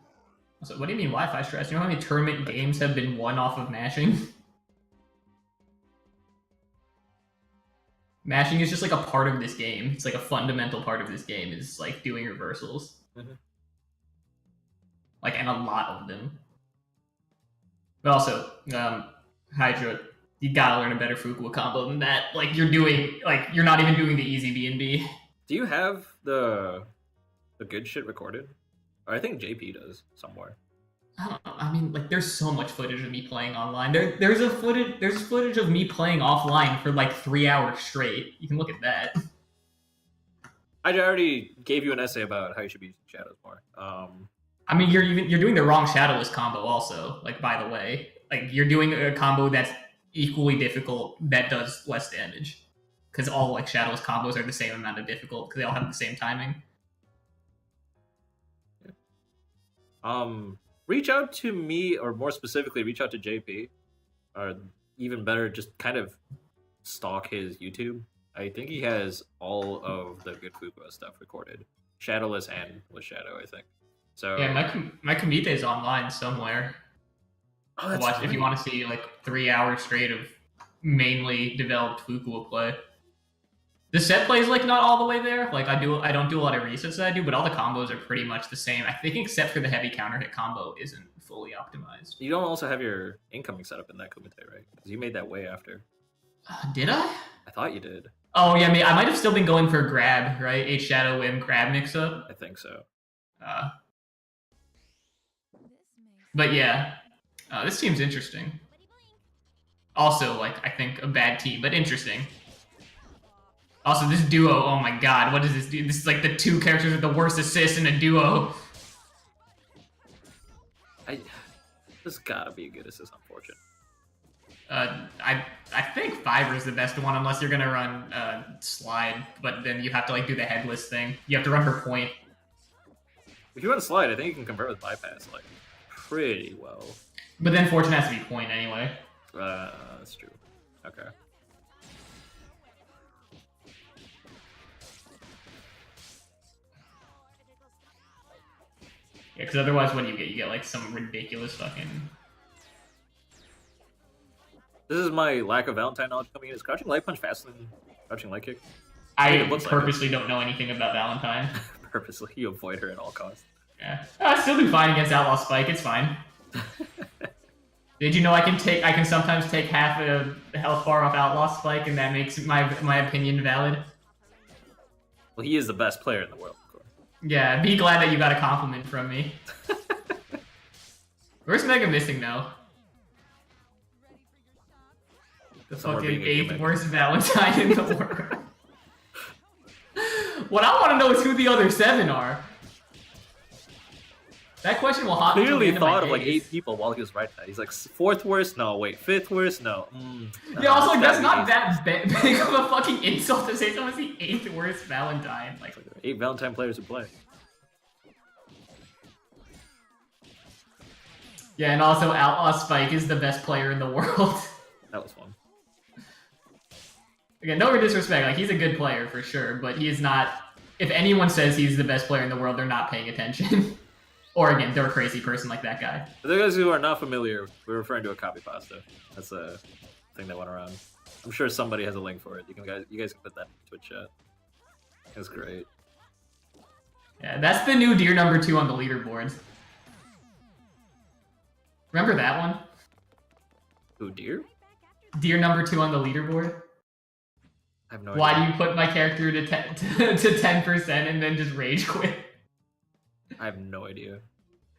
So what do you mean Wi-Fi stress? You know how many tournament games have been won off of mashing? Mashing is just like a part of this game. It's like a fundamental part of this game is like doing reversals. Mm-hmm. Like, and a lot of them. But also, Hydra, you gotta learn a better Fukuwa combo than that. Like, you're not even doing the easy B&B. Do you have the good shit recorded? Or I think JP does somewhere. I don't know. I mean, like, there's so much footage of me playing online. There's footage of me playing offline for like 3 hours straight. You can look at that. I already gave you an essay about how you should be using shadows more. I mean, you're doing the wrong shadowless combo also. Like, by the way, like you're doing a combo that's equally difficult that does less damage because all like shadowless combos are the same amount of difficult because they all have the same timing. Reach out to me, or more specifically, reach out to JP, or even better, just kind of stalk his YouTube. I think he has all of the good Fukuwa stuff recorded, shadowless and with shadow, I think. So yeah, my Kamite is online somewhere. Oh, that's funny. If you want to see like 3 hours straight of mainly developed Fukuwa play. The set play is like not all the way there. Like I don't do a lot of resets that I do, but all the combos are pretty much the same. I think except for the heavy counter hit combo isn't fully optimized. You don't also have your incoming setup in that Kumite, right? Because you made that way after. Did I? I thought you did. Oh yeah, I might have still been going for grab, right? H shadow wim grab mix up. I think so. But yeah, this seems interesting. Also, like I think a bad team, but interesting. Also, this duo, oh my god, what does this do? This is like the two characters with the worst assists in a duo. This gotta be a good assist, unfortunate. I think Fiverr is the best one unless you're gonna run slide, but then you have to like do the headless thing. You have to run her point. If you run slide, I think you can convert with bypass like pretty well. But then fortune has to be point anyway. That's true. Okay. Yeah, because otherwise, what do you get? You get like some ridiculous fucking. This is my lack of Valentine knowledge coming in. Is crouching light punch faster than crouching light kick? I purposely don't know anything about Valentine. Purposely, you avoid her at all costs. Yeah, I still do fine against Outlaw Spike. It's fine. Did you know I can sometimes take half a health bar off Outlaw Spike, and that makes my opinion valid? Well, he is the best player in the world, of course. Yeah, be glad that you got a compliment from me. Where's Mega missing now? The fucking 8th worst Valentine in the world. What I want to know is who the other 7 are. That question will haunt me. Clearly thought of like 8 people while he was writing that. He's like 4th worst? No, wait, 5th worst? No. Yeah, also like, that's not that big of a fucking insult to say someone's the 8th worst Valentine. Like 8 Valentine players who play. Yeah, and also Outlaw Spike is the best player in the world. That was fun. Again, no disrespect. Like, he's a good player for sure, but he is not... If anyone says he's the best player in the world, they're not paying attention. Or, again, they're a crazy person like that guy. For those who are not familiar, we're referring to a copy pasta. That's a thing that went around. I'm sure somebody has a link for it. You guys can put that in Twitch chat. That's great. Yeah, that's the new deer number 2 on the leaderboards. Remember that one? Who, deer? Deer number 2 on the leaderboard? I have no Why idea. do you put my character to 10% and then just rage quit? I have no idea.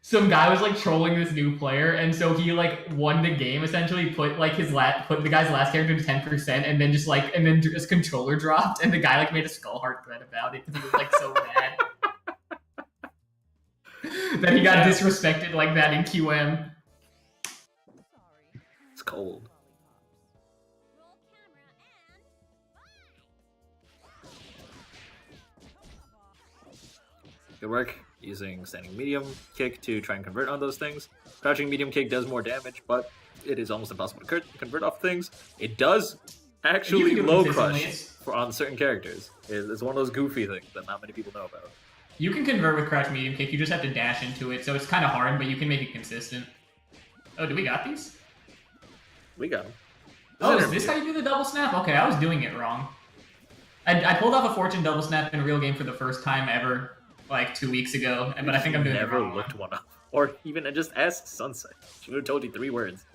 Some guy was like trolling this new player, and so he like won the game essentially. Put like put the guy's last character to 10%, and then his controller dropped, and the guy like made a skull heart thread about it because he was like so mad that he got disrespected like that in QM. It's cold. Good work. Using standing medium kick to try and convert on those things. Crouching medium kick does more damage, but it is almost impossible to convert off things. It does actually low crush on certain characters. It's one of those goofy things that not many people know about. You can convert with crouch medium kick, you just have to dash into it, so it's kind of hard, but you can make it consistent. Oh, do we got these? We got them. Oh, is this how you do the double snap? Okay, I was doing it wrong. I pulled off a Fortune double snap in a real game for the first time ever, like 2 weeks ago, but I think I'm doing it wrong. Never looked one up. Or even just asked Sunset. She would have told you 3 words.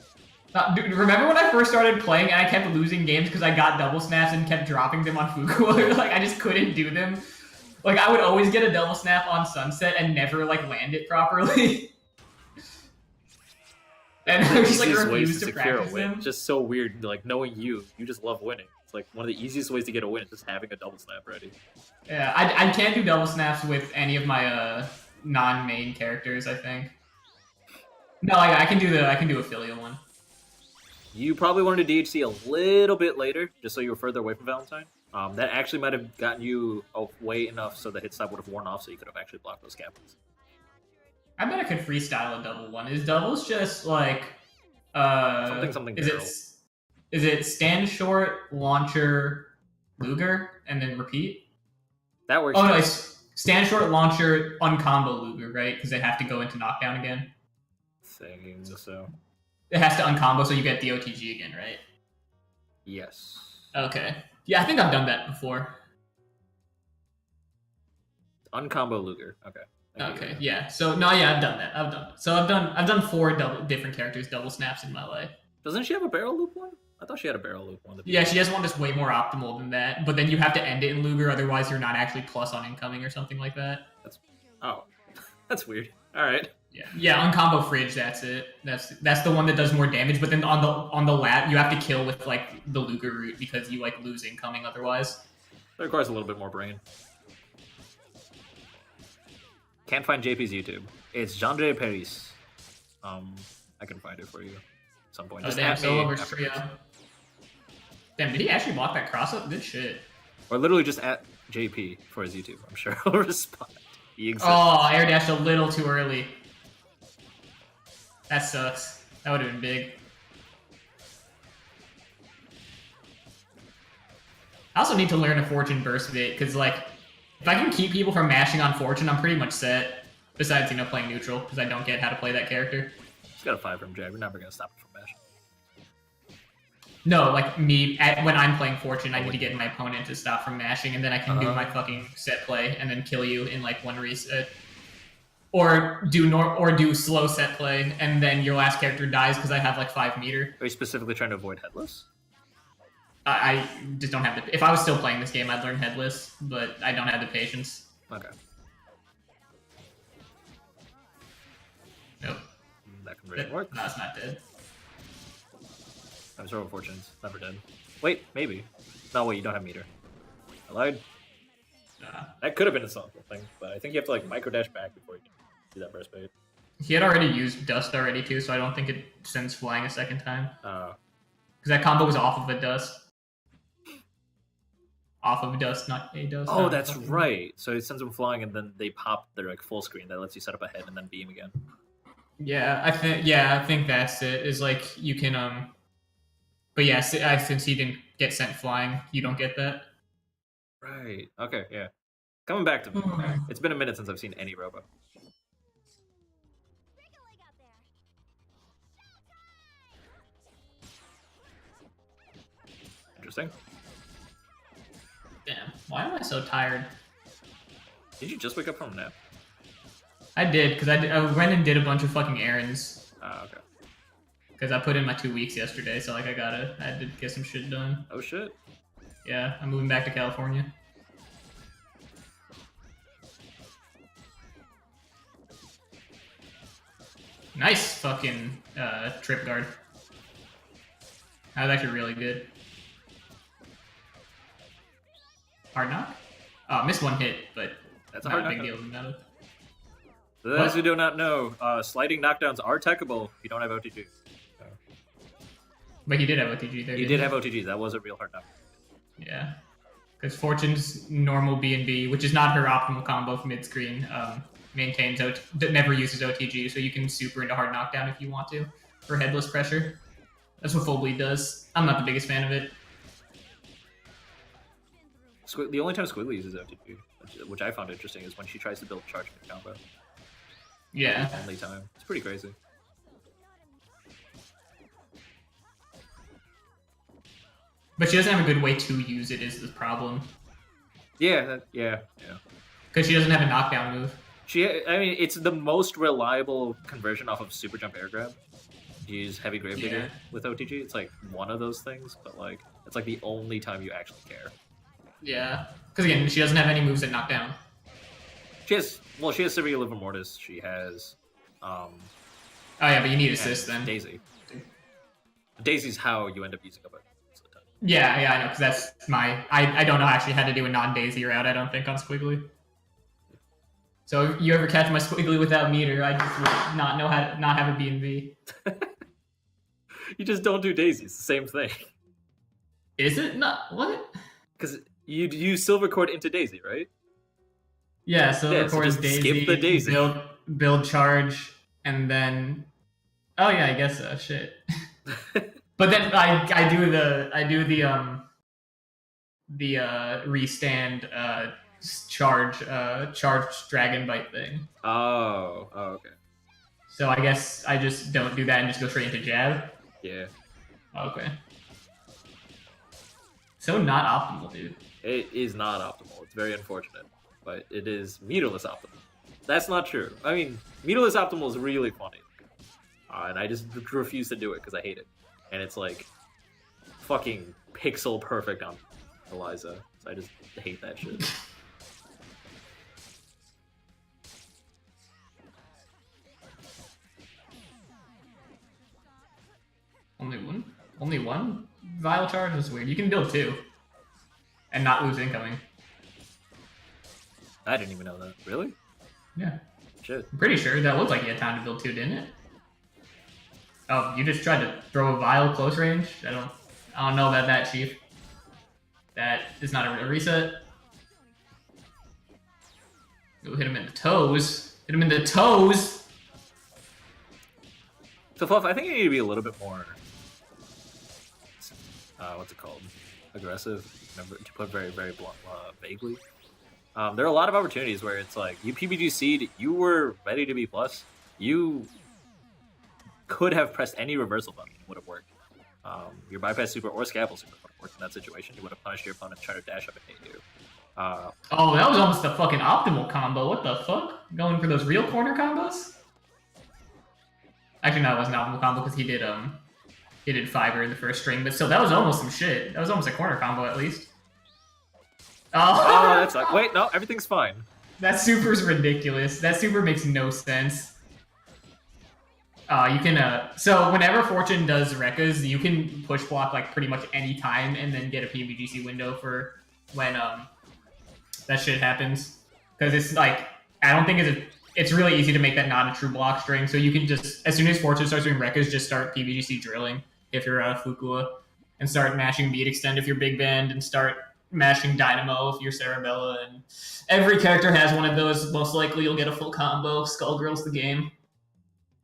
Dude, remember when I first started playing and I kept losing games because I got double snaps and kept dropping them on Fuku? Like, I just couldn't do them. Like, I would always get a double snap on Sunset and never, like, land it properly. And I just, like, refused to practice them. Just so weird, like, knowing you just love winning. It's like one of the easiest ways to get a win is just having a double snap ready. Yeah, I can't do double snaps with any of my non-main characters, I think. No, I can do a filial one. You probably wanted to DHC a little bit later, just so you were further away from Valentine. That actually might have gotten you away enough so the hit stop would have worn off, so you could have actually blocked those captains. I bet I could freestyle a double one. Is doubles just like something? Is it stand short, launcher, Luger, and then repeat? That works. Oh no, it's stand short, launcher, uncombo Luger, right? Because they have to go into knockdown again. Saying so. It has to uncombo, so you get the OTG again, right? Yes. Okay. Yeah, I think I've done that before. Uncombo Luger. Okay. Okay. Yeah. So no, yeah, I've done that. So I've done 4 different characters double snaps in my life. Doesn't she have a barrel loop one? I thought she had a barrel loop one. Yeah, she has one that's way more optimal than that. But then you have to end it in Luger, otherwise you're not actually plus on incoming or something like that. That's weird. All right. Yeah, uncombo Fridge, that's it. That's the one that does more damage, but then on the lat you have to kill with like the Luger route because you like lose incoming otherwise. That requires a little bit more brain. Can't find JP's YouTube. It's Jean-Jay Paris. I can find it for you at some point. Just damn, solo versus trio. Damn, did he actually block that cross up? Good shit. Or literally just at JP for his YouTube. I'm sure he'll respond. He exists. Oh, air dashed a little too early. That sucks. That would have been big. I also need to learn a Fortune burst bit, because, like, if I can keep people from mashing on Fortune, I'm pretty much set. Besides, playing neutral, because I don't get how to play that character. He's got a 5 from jab. You're never going to stop him from mashing. No, like, when I'm playing Fortune, I need to get my opponent to stop from mashing, and then I can do my fucking set play, and then kill you in, like, 1 reset. Or do slow set play, and then your last character dies because I have, like, 5 meter. Are you specifically trying to avoid headless? I just don't have the... If I was still playing this game, I'd learn headless, but I don't have the patience. Okay. Nope. That can really work. No, it's not dead. I'm sorry, Fortune's never dead. Wait, maybe. No, wait, you don't have meter. I lied. That could have been a something thing, but I think you have to, like, micro dash back before you can do that burst bait. He had already used Dust already, too, so I don't think it sends flying a second time. Because that combo was off of a Dust. Off of Dust, not a Dust. Oh, that's right. So it sends them flying, and then they pop their, like, full screen. That lets you set up a head and then beam again. Yeah, I think that's it. Is like you can but yeah, since he didn't get sent flying, you don't get that. Right. Okay. Yeah. Coming back to me. It's been a minute since I've seen any Robo. Interesting. Damn, why am I so tired? Did you just wake up from a nap? I did, because I went and did a bunch of fucking errands. Okay. Because I put in my 2 weeks yesterday, so like I had to get some shit done. Oh shit. Yeah, I'm moving back to California. Nice fucking trip guard. That was actually really good. Hard knock? Oh, missed one hit, but that's not a big deal about it. For those who do not know, sliding knockdowns are techable if you don't have OTG. So. But he did have OTG there. He did have OTG. That was a real hard knock. Yeah. Because Fortune's normal B&B, which is not her optimal combo for mid-screen, maintains never uses OTG, so you can super into hard knockdown if you want to, for headless pressure. That's what Full Bleed does. I'm not the biggest fan of it. The only time Squiggly uses OTG, which I found interesting, is when she tries to build charge mid combo. Yeah. The only time. It's pretty crazy. But she doesn't have a good way to use it is the problem. Yeah. Because she doesn't have a knockdown move. I mean, it's the most reliable conversion off of Super Jump Air Grab. Use Heavy Gravedigger with OTG. It's like one of those things, but like it's like the only time you actually care. Yeah. Because again, she doesn't have any moves that knock down. She has Severe Liver Mortis. She has oh yeah, but you need assist then. Daisy. Daisy's how you end up using a button. Yeah, I know, because that's I don't know actually how to do a non-Daisy route, I don't think, on Squiggly. So if you ever catch my Squiggly without meter, I just would not know how to not have a B&B. You just don't do Daisy. It's the same thing. Is it? Not what? Because you use Silver Cord into Daisy, right? Yeah, Silver Cord is Daisy. Skip the Daisy. Build charge, and then... Oh yeah, I guess so. Shit. But then I do the restand charge dragon bite thing. Oh, okay. So I guess I just don't do that and just go straight into jab. Yeah. Okay. So not optimal, dude. It is not optimal. It's very unfortunate, but it is meterless optimal. That's not true. I mean, meterless optimal is really funny, and I just refuse to do it because I hate it. And it's like fucking pixel perfect on Eliza. So I just hate that shit. Only one vial charge is weird. You can build 2 and not lose incoming. I didn't even know that. Really? Yeah. Shit. I'm pretty sure that looked like you had time to build 2, didn't it? Oh, you just tried to throw a vial close range? I don't know about that, Chief. That is not a reset. Ooh, hit him in the toes. Hit him in the toes! So, Fluff, I think you need to be a little bit more... what's it called? Aggressive? To put very, very blunt, vaguely. There are a lot of opportunities where it's like, you PBGC'd, you were ready to be plus. You could have pressed any reversal button. It would have worked. Your bypass super or scaffold super would have worked in that situation. You would have punished your opponent trying to dash up and hit you. Oh, that was almost the fucking optimal combo. What the fuck? Going for those real corner combos? Actually, no, it wasn't an optimal combo because he did fiber in the first string, but still, that was almost some shit. That was almost a corner combo at least. Oh, that's like, wait, no, everything's fine. That super's ridiculous. That super makes no sense. You can, so whenever Fortune does Rekkas, you can push block like pretty much any time and then get a PBGC window for when, that shit happens. Because it's like, I don't think it's really easy to make that not a true block string, so you can just, as soon as Fortune starts doing Rekkas, just start PBGC drilling if you're Flukua, and start mashing Beat Extend if you're Big Band, and start mashing Dynamo if you're Cerebella, and every character has one of those. Most likely you'll get a full combo. Skullgirls the game.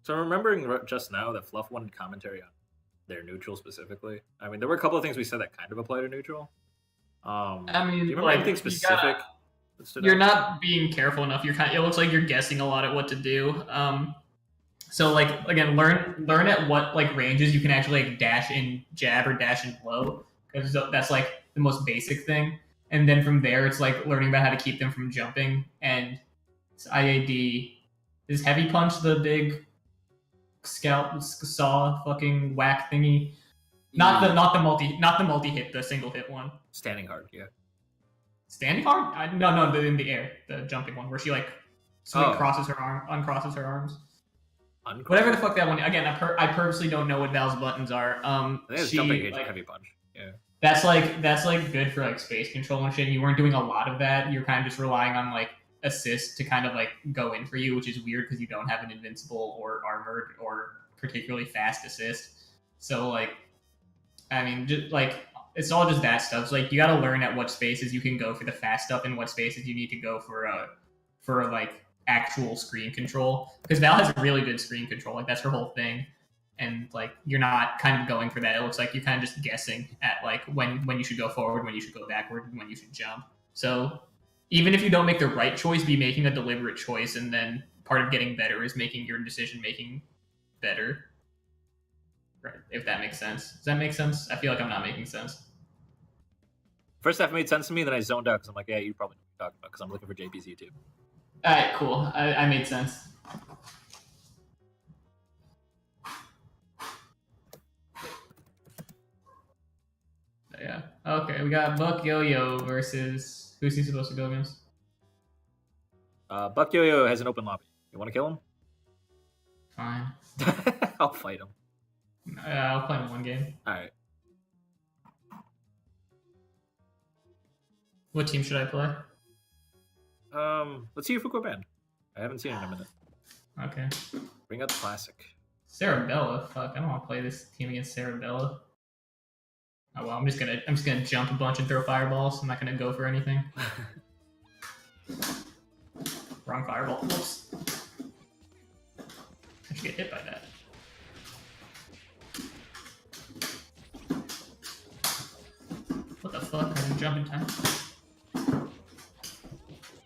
So I'm remembering just now that Fluff wanted commentary on their neutral specifically. I mean, there were a couple of things we said that kind of apply to neutral. I mean, do you remember anything specific? You're not being careful enough. It looks like you're guessing a lot at what to do. So like again, learn at what like ranges you can actually like dash in jab or dash in blow, because that's like the most basic thing. And then from there, it's like learning about how to keep them from jumping. And it's IAD. Is heavy punch the big saw fucking whack thingy? Not the multi hit, the single hit one. Standing hard, yeah. Standing hard? No, in the air, the jumping one, where she like crosses her arm, uncrosses her arms. Whatever the fuck that one. Again, I purposely don't know what Val's buttons are. I think it's jumping like, heavy punch. Yeah. That's like good for like space control and shit. You weren't doing a lot of that. You're kind of just relying on like assist to kind of like go in for you, which is weird because you don't have an invincible or armored or particularly fast assist. So like, I mean, just like it's all just that stuff. So like you got to learn at what spaces you can go for the fast stuff and what spaces you need to go for like actual screen control, because Val has really good screen control. Like that's her whole thing. And like you're not kind of going for that. It looks like you're kind of just guessing at like when you should go forward, when you should go backward, and when you should jump. So even if you don't make the right choice, be making a deliberate choice, and then part of getting better is making your decision making better. Right? If that makes sense. Does that make sense? I feel like I'm not making sense. First half made sense to me, then I zoned out because I'm like, yeah, you probably know what you're talking about because I'm looking for JP's YouTube. All right, cool. I made sense. Yeah. Okay, we got Buck Yo-Yo versus... Who's he supposed to go against? Buck Yo-Yo has an open lobby. You want to kill him? Fine. I'll fight him. I'll play him one game. Alright. What team should I play? Let's see if Fuku banned. I haven't seen it in a minute. Okay. Bring out the classic. Sarabella? Fuck, I don't want to play this team against Sarabella. Oh well, I'm just gonna jump a bunch and throw fireballs. I'm not gonna go for anything. Wrong fireball. Whoops. I should get hit by that. What the fuck? I didn't jump in time.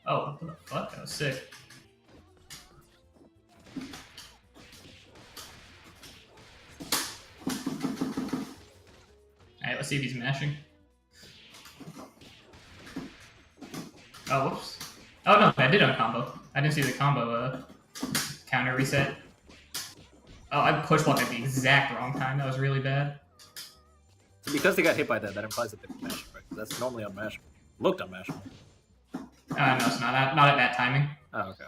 Oh, what the fuck? That was sick. Alright, let's see if he's mashing. Oh, whoops. Oh no, that did uncombo. I didn't see the combo counter reset. Oh, I push blocked at the exact wrong time. That was really bad. So because they got hit by that, that implies that they're mashable, right? That's normally unmashable. Looked unmashable. No, it's not. Not at that timing. Oh, okay.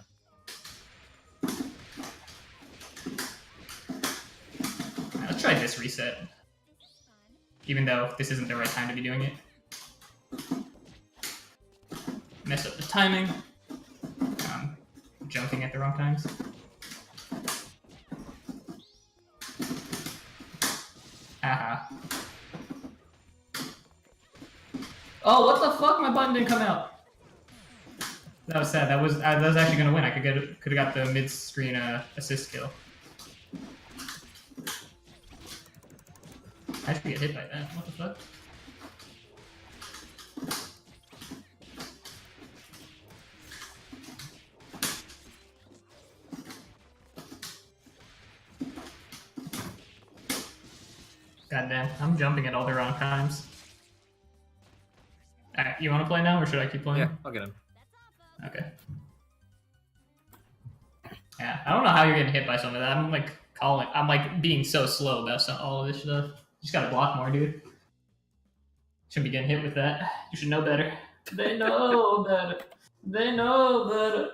Right, let's try this reset. Even though this isn't the right time to be doing it. Mess up the timing. Jumping at the wrong times. Haha. Oh, what the fuck? My button didn't come out. That was sad. That was actually gonna win. I could have got the mid-screen assist kill. I should get hit by that. What the fuck? Goddamn, I'm jumping at all the wrong times. Alright, you want to play now, or should I keep playing? Yeah, I'll get him. Okay. Yeah, I don't know how you're getting hit by some of that. I'm like being so slow about all of this stuff. You just gotta block more, dude. Shouldn't be getting hit with that. You should know better. They know better. They know better.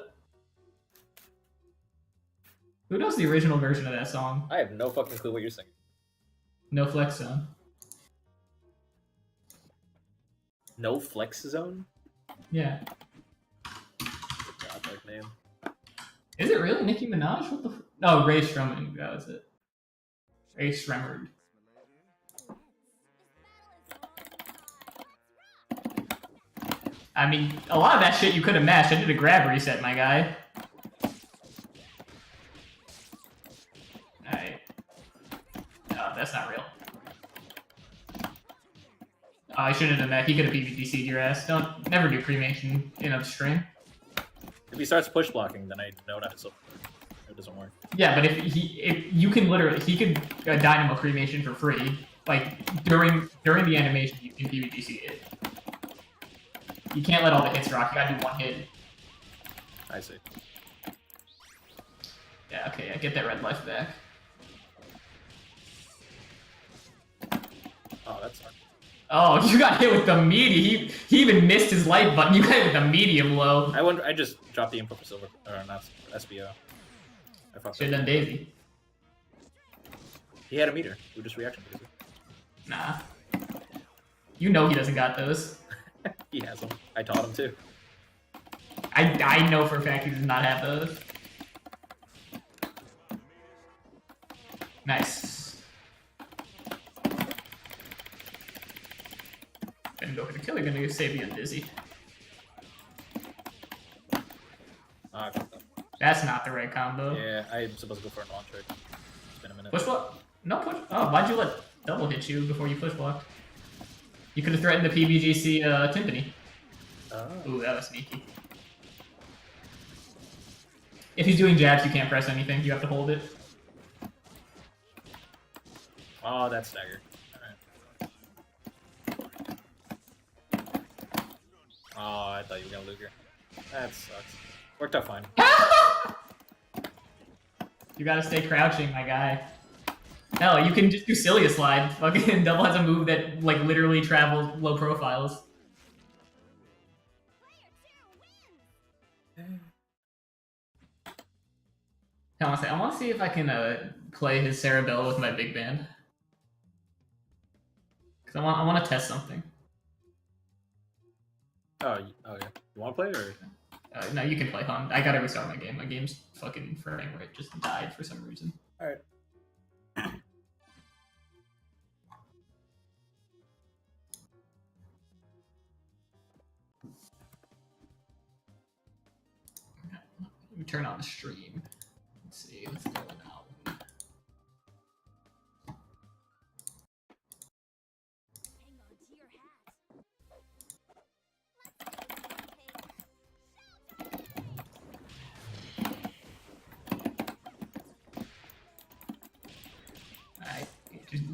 Who knows the original version of that song? I have no fucking clue what you're singing. No Flex Zone. No Flex Zone? Yeah. Godlike name. Is it really Nicki Minaj? What the no, Ray Shremmerd. That was it. Ray Shremmerd. I mean, a lot of that shit you could have mashed. I did a grab reset, my guy. I shouldn't have done that. He could have PvDC'd your ass. Never do cremation in upstream. If he starts push blocking, then I know not to. It doesn't work. Yeah, but if you can literally, he could dynamo cremation for free. Like during the animation, you can PvDC it. You can't let all the hits rock. You gotta do one hit. I see. Yeah. Okay. I get that red life back. Oh, that's hard. Oh, you got hit with the medium. He even missed his light button. You got hit with the medium low. I just dropped the info for silver, or not SBO. I fucked Should've done Daisy. He had a meter. We just reaction Daisy. Nah. You know he doesn't got those. He has them. I taught him too. I know for a fact he does not have those. Nice. Gonna go for the kill. You're gonna save you on Dizzy. I got that. That's not the right combo. Yeah, I'm supposed to go for a launch right. It's been a minute. Push block? No push. Oh, why'd you let double hit you before you push blocked? You could have threatened the PBGC Timpani. Oh. Ooh, that was sneaky. If he's doing jabs, you can't press anything. You have to hold it. Oh, that's stagger. Alright. Oh, I thought you were gonna Luger. That sucks. Worked out fine. You gotta stay crouching, my guy. Hell, you can just do Cilia Slide. Fucking Double has a move that like literally travels low profiles. I want to see if I can play his Cerebell with my big band. Cause I want to test something. Oh, yeah. You want to play it or? No, you can play, hon. I gotta restart my game. My game's fucking frame rate just died for some reason. Alright. Let me turn on the stream. Let's see what's going on. Hang on to your hat. Alright,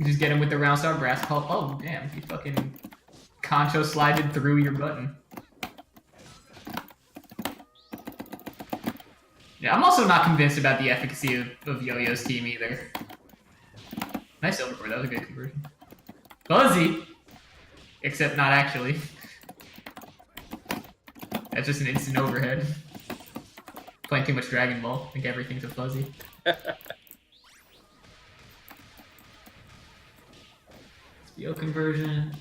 just get him with the round star brass call. Oh damn, he fucking concho slided through your button. Yeah, I'm also not convinced about the efficacy of Yo-Yo's team either. Nice overboard, that was a good conversion. Buzzy! Except not actually. That's just an instant overhead. Playing too much Dragon Ball, I think everything's a fuzzy. SBO conversion.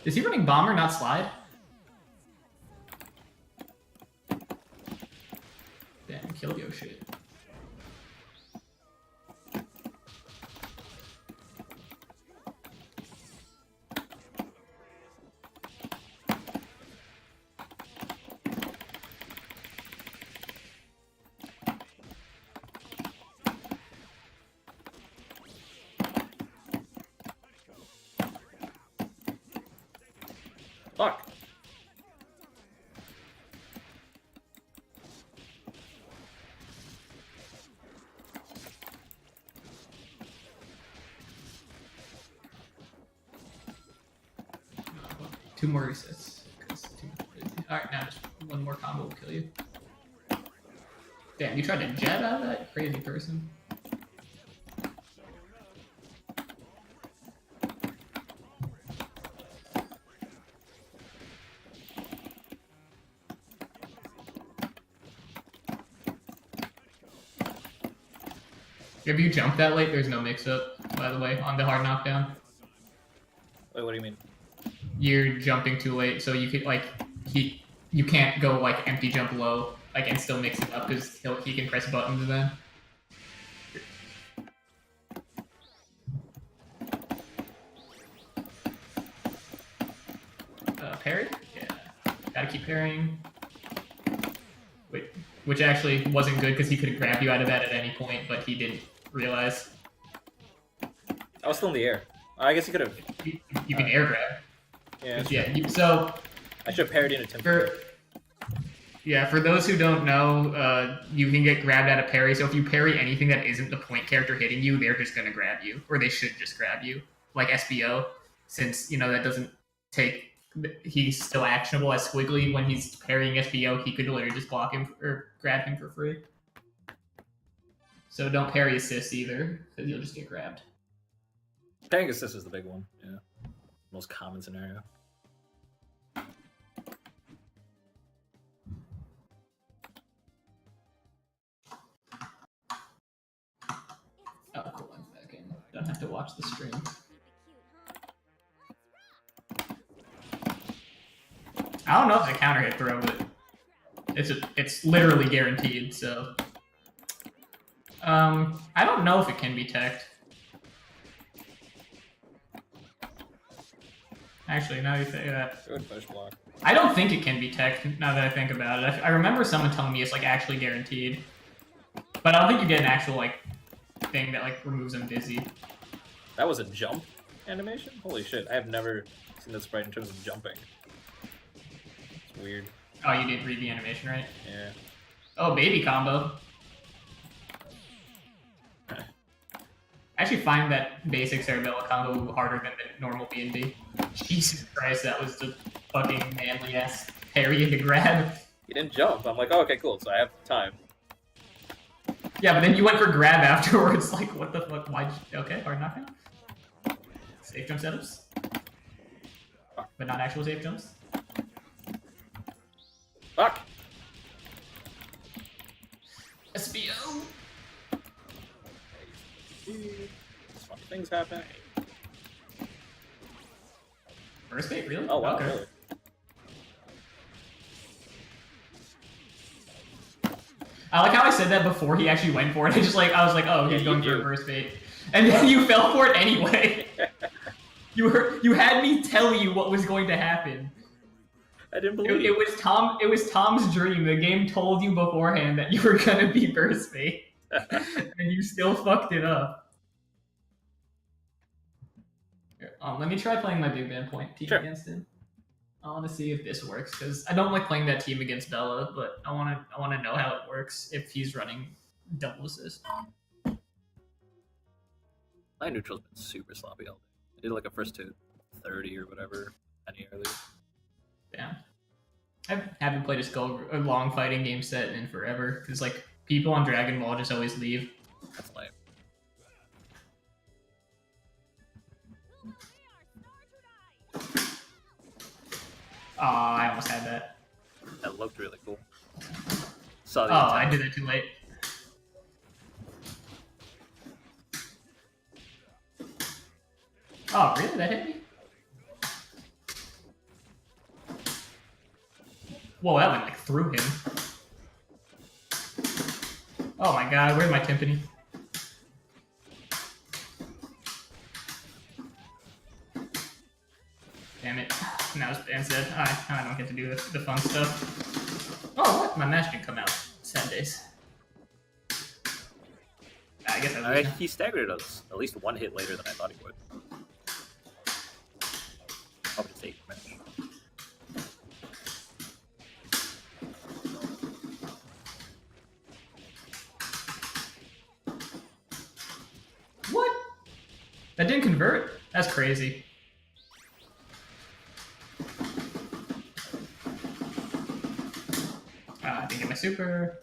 Is he running Bomber, not Slide? Damn, killed your shit. Fuck. Two more resets. Alright, now just one more combo will kill you. Damn, you tried to jab out of that? Crazy person. If you jump that late, there's no mix-up, by the way, on the hard knockdown. Wait, what do you mean? You're jumping too late, so you could like you can't go like empty jump low, like and still mix it up because he can press buttons then. Parry? Yeah, gotta keep parrying. Wait, which actually wasn't good because he could have grabbed you out of that at any point, but he didn't realize. I was still in the air. I guess he could have you can air grab. Yeah. So I should have parried in a temper. For those who don't know, you can get grabbed at a parry. So if you parry anything that isn't the point character hitting you, they're just gonna grab you, or they should just grab you, like SBO, since that doesn't take. He's still actionable as Squiggly. When he's parrying SBO, he could literally just block him or grab him for free. So don't parry assist either, because you'll just get grabbed. Parrying assist is the big one. Yeah, most common scenario. Oh, cool. I'm back in. Don't have to watch the stream. I don't know if it's a counter hit throw, but it's literally guaranteed. So, I don't know if it can be teched. Actually, now you say that. Good push block. I don't think it can be teched. Now that I think about it, I remember someone telling me it's like actually guaranteed, but I don't think you get an actual like thing that like removes them dizzy. That was a jump animation? Holy shit! I have never seen this sprite in terms of jumping. It's weird. Oh, you didn't read the animation, right? Yeah. Oh, baby combo. I actually find that basic Cerebella combo harder than the normal B&B. Jesus Christ, that was the fucking manly-ass parry into grab. You didn't jump. I'm like, oh, okay, cool, so I have time. Yeah, but then you went for grab afterwards. Like, what the fuck? Why'd you... Okay, hard knockdown. Safe jump setups. But not actual safe jumps. Fuck! SBO! Funny things happen. First bait, really? Oh, wow, okay. really? I like how I said that before he actually went for it. I was like, oh, he's going for a first bait. And then you fell for it anyway. You had me tell you what was going to happen. I didn't believe it. It was Tom's dream. The game told you beforehand that you were gonna be burst bait. And you still fucked it up. Let me try playing my big man point team against him. I want to see if this works because I don't like playing that team against Bella, but I want to know how it works if he's running double assist. My neutral's been super sloppy all day. I did like a first to 30 or whatever any earlier. Damn. I haven't played a long fighting game set in forever because like people on Dragon Ball just always leave. That's lame. Oh, I almost had that. That looked really cool. Saw the I did it too late. Oh, really? That hit me? Whoa, that went like through him. Oh my god, where's my timpani? Damn it. Now it's dead. I don't get to do the fun stuff. Oh, what? My match didn't come out. Sad days. I guess he staggered us at least one hit later than I thought he would. Probably just 8 match. What? That didn't convert? That's crazy. I didn't get my super.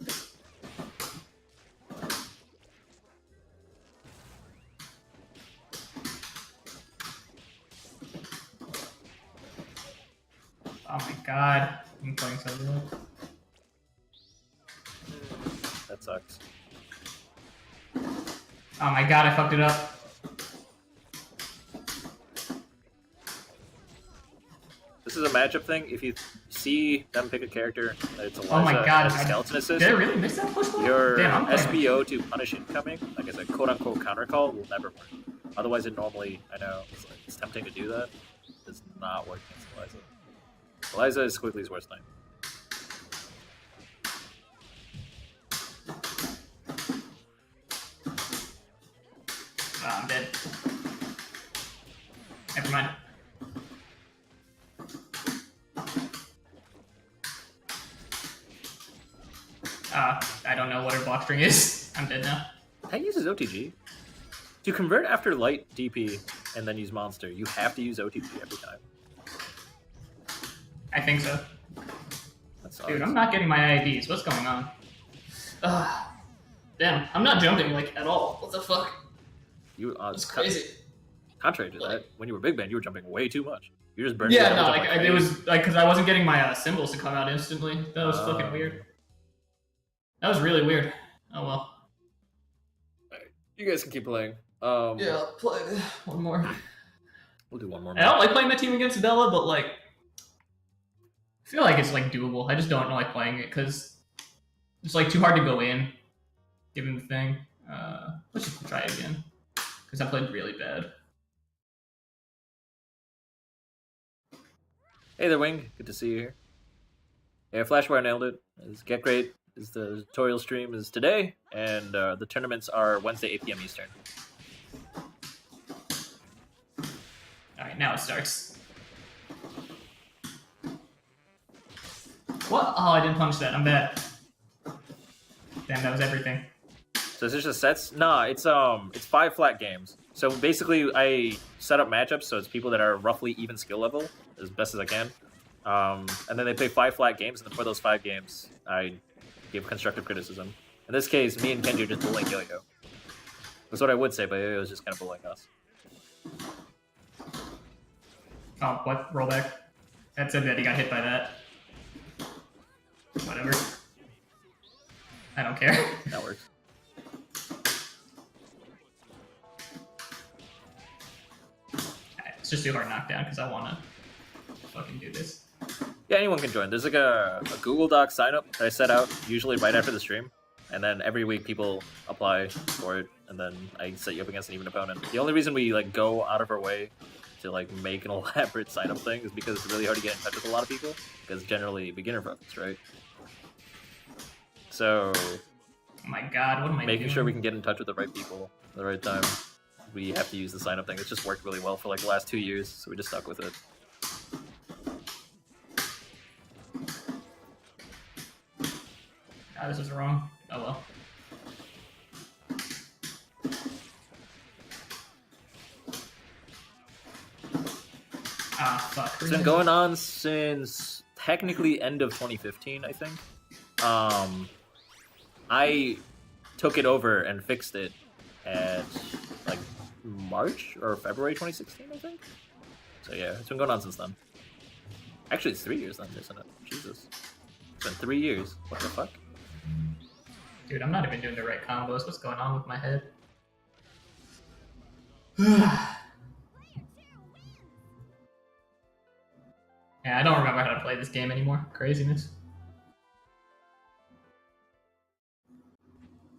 Oh my god, I'm playing so good. That sucks. Oh my god, I fucked it up. This is a matchup thing. If you see them pick a character that it's Eliza oh my god, as a skeleton assist, did I really miss that push ball? your Damn, SBO to punish incoming, like as a quote-unquote counter call, will never work. Otherwise, it normally, I know, it's tempting to do that. It does not work against Eliza. Eliza is Squiggly's worst nightmare. I'm dead. Never mind. I don't know what her block string is. I'm dead now. That uses OTG. To convert after light DP and then use monster, you have to use OTG every time. I think so. That's Dude, I'm not getting my IDs. What's going on? Damn, I'm not jumping, like, at all. What the fuck? That's crazy. Contrary to that, when you were big man, you were jumping way too much. You just burning. Yeah, no, like it was like because I wasn't getting my symbols to come out instantly. That was fucking weird. That was really weird. Oh well. Right. You guys can keep playing. Yeah, I'll play one more. We'll do one more. I don't like playing my team against Bella, but like, I feel like it's like doable. I just don't like playing it because it's like too hard to go in, given the thing. Let's just try it again because I played really bad. Hey there, Wing. Good to see you here. Yeah, Flashwire nailed it. Get Great is the tutorial stream is today, and the tournaments are Wednesday, 8 p.m. Eastern. Alright, now it starts. What? Oh, I didn't punch that. I'm bad. Damn, that was everything. So is this just sets? Nah, it's 5 flat games. So basically, I set up matchups so it's people that are roughly even skill level as best as I can. And then they play 5 flat games, and then for those 5 games, I give constructive criticism. In this case, me and Kenji are just bullying Yo-Yo. That's what I would say, but Yo-Yo is just kind of bullying us. Oh, what? Rollback? That said that he got hit by that. Whatever. I don't care. That works. Let's just do hard knockdown because I want to fucking do this. Yeah, anyone can join. There's like a Google Doc sign up that I set out, usually right after the stream. And then every week people apply for it, and then I set you up against an even opponent. The only reason we like go out of our way to like make an elaborate sign up thing is because it's really hard to get in touch with a lot of people, because generally beginner focused, right? So, oh my god, what am I making doing? sure we can get in touch with the right people at the right time, we have to use the sign up thing. It's just worked really well for like the last 2 years, so we just stuck with it. Ah, this is wrong. Oh well. Ah, fuck. It's been going on since technically end of 2015, I think. I took it over and fixed it at like March or February 2016, I think. So yeah, it's been going on since then. Actually, it's 3 years then, isn't it? Jesus. It's been 3 years. What the fuck? Dude, I'm not even doing the right combos. What's going on with my head? Yeah, I don't remember how to play this game anymore. Craziness.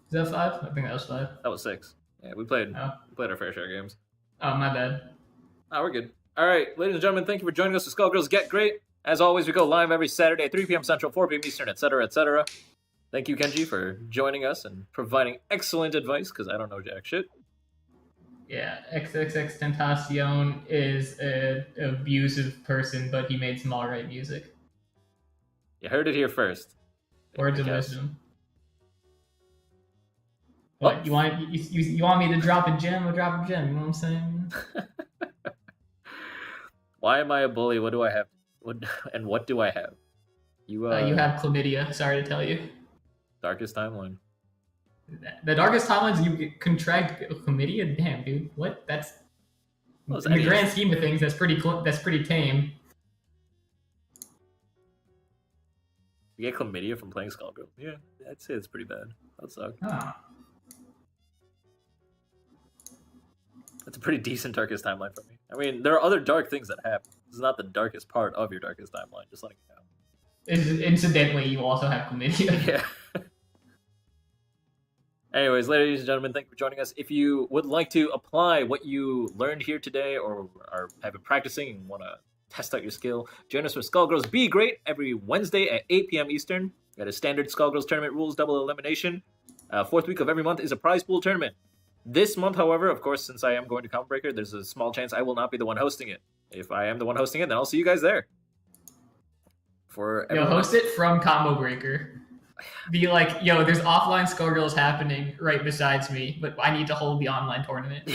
Is that 5? I think that was 5. That was 6. Yeah, we played our fair share of games. Oh, my bad. Oh, we're good. All right, ladies and gentlemen, thank you for joining us for Skullgirls Get Great. As always, we go live every Saturday at 3 p.m. Central, 4 p.m. Eastern, etc., etc. Thank you, Kenji, for joining us and providing excellent advice, because I don't know jack shit. Yeah, XXX Tentacion is an abusive person, but he made some alright music. You heard it here first. Words of wisdom. What, you want me to drop a gem? I'll drop a gem, you know what I'm saying? Why am I a bully? What do I have? What do I have? You have chlamydia, sorry to tell you. Darkest timeline. The darkest timelines, you contract chlamydia? Damn, dude. What? That's... Well, in the grand scheme of things, that's pretty tame. You get chlamydia from playing Skullgirls? Yeah, I'd say it's pretty bad. That would suck. Oh. That's a pretty decent darkest timeline for me. I mean, there are other dark things that happen. This is not the darkest part of your darkest timeline, just letting you know. Incidentally, you also have chlamydia. Yeah. Anyways, ladies and gentlemen, thank you for joining us. If you would like to apply what you learned here today or have been practicing and want to test out your skill, join us for Skullgirls Be Great every Wednesday at 8 p.m. Eastern. Got a standard Skullgirls tournament rules, double elimination. Fourth week of every month is a prize pool tournament. This month, however, of course, since I am going to Combo Breaker, there's a small chance I will not be the one hosting it. If I am the one hosting it, then I'll see you guys there. You'll host it from Combo Breaker. Be like, yo, there's offline Skullgirls happening right besides me, but I need to hold the online tournament.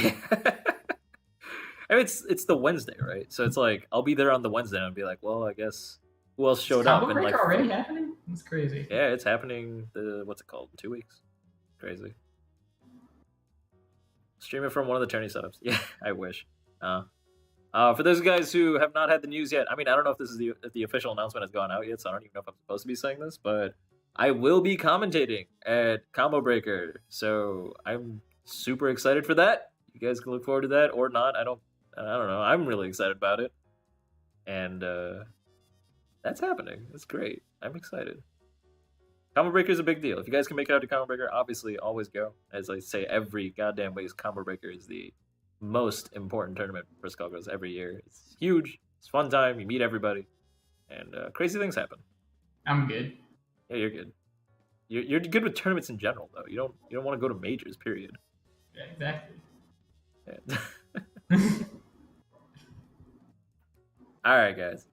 I mean, it's the Wednesday, right? So it's like I'll be there on the Wednesday and I'll be like, well, I guess who else showed up? Combo Breaker already happening? That's crazy. Yeah, it's happening. What's it called? 2 weeks. Crazy. Stream it from one of the tourney setups. Yeah, I wish. For those guys who have not had the news yet, I mean, I don't know if this is if the official announcement has gone out yet, so I don't even know if I'm supposed to be saying this, but I will be commentating at Combo Breaker, so I'm super excited for that. You guys can look forward to that or not. I don't know. I'm really excited about it, and that's happening. It's great. I'm excited. Combo Breaker is a big deal. If you guys can make it out to Combo Breaker, obviously always go. As I say every goddamn week, Combo Breaker is the most important tournament for Skullgirls every year. It's huge. It's a fun time. You meet everybody, and crazy things happen. I'm good. Yeah, you're good. You're good with tournaments in general, though. You don't want to go to majors. Period. Yeah, exactly. Yeah. All right, guys.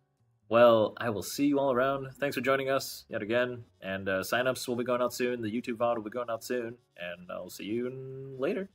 Well, I will see you all around. Thanks for joining us yet again. And sign-ups will be going out soon. The YouTube VOD will be going out soon. And I'll see you later.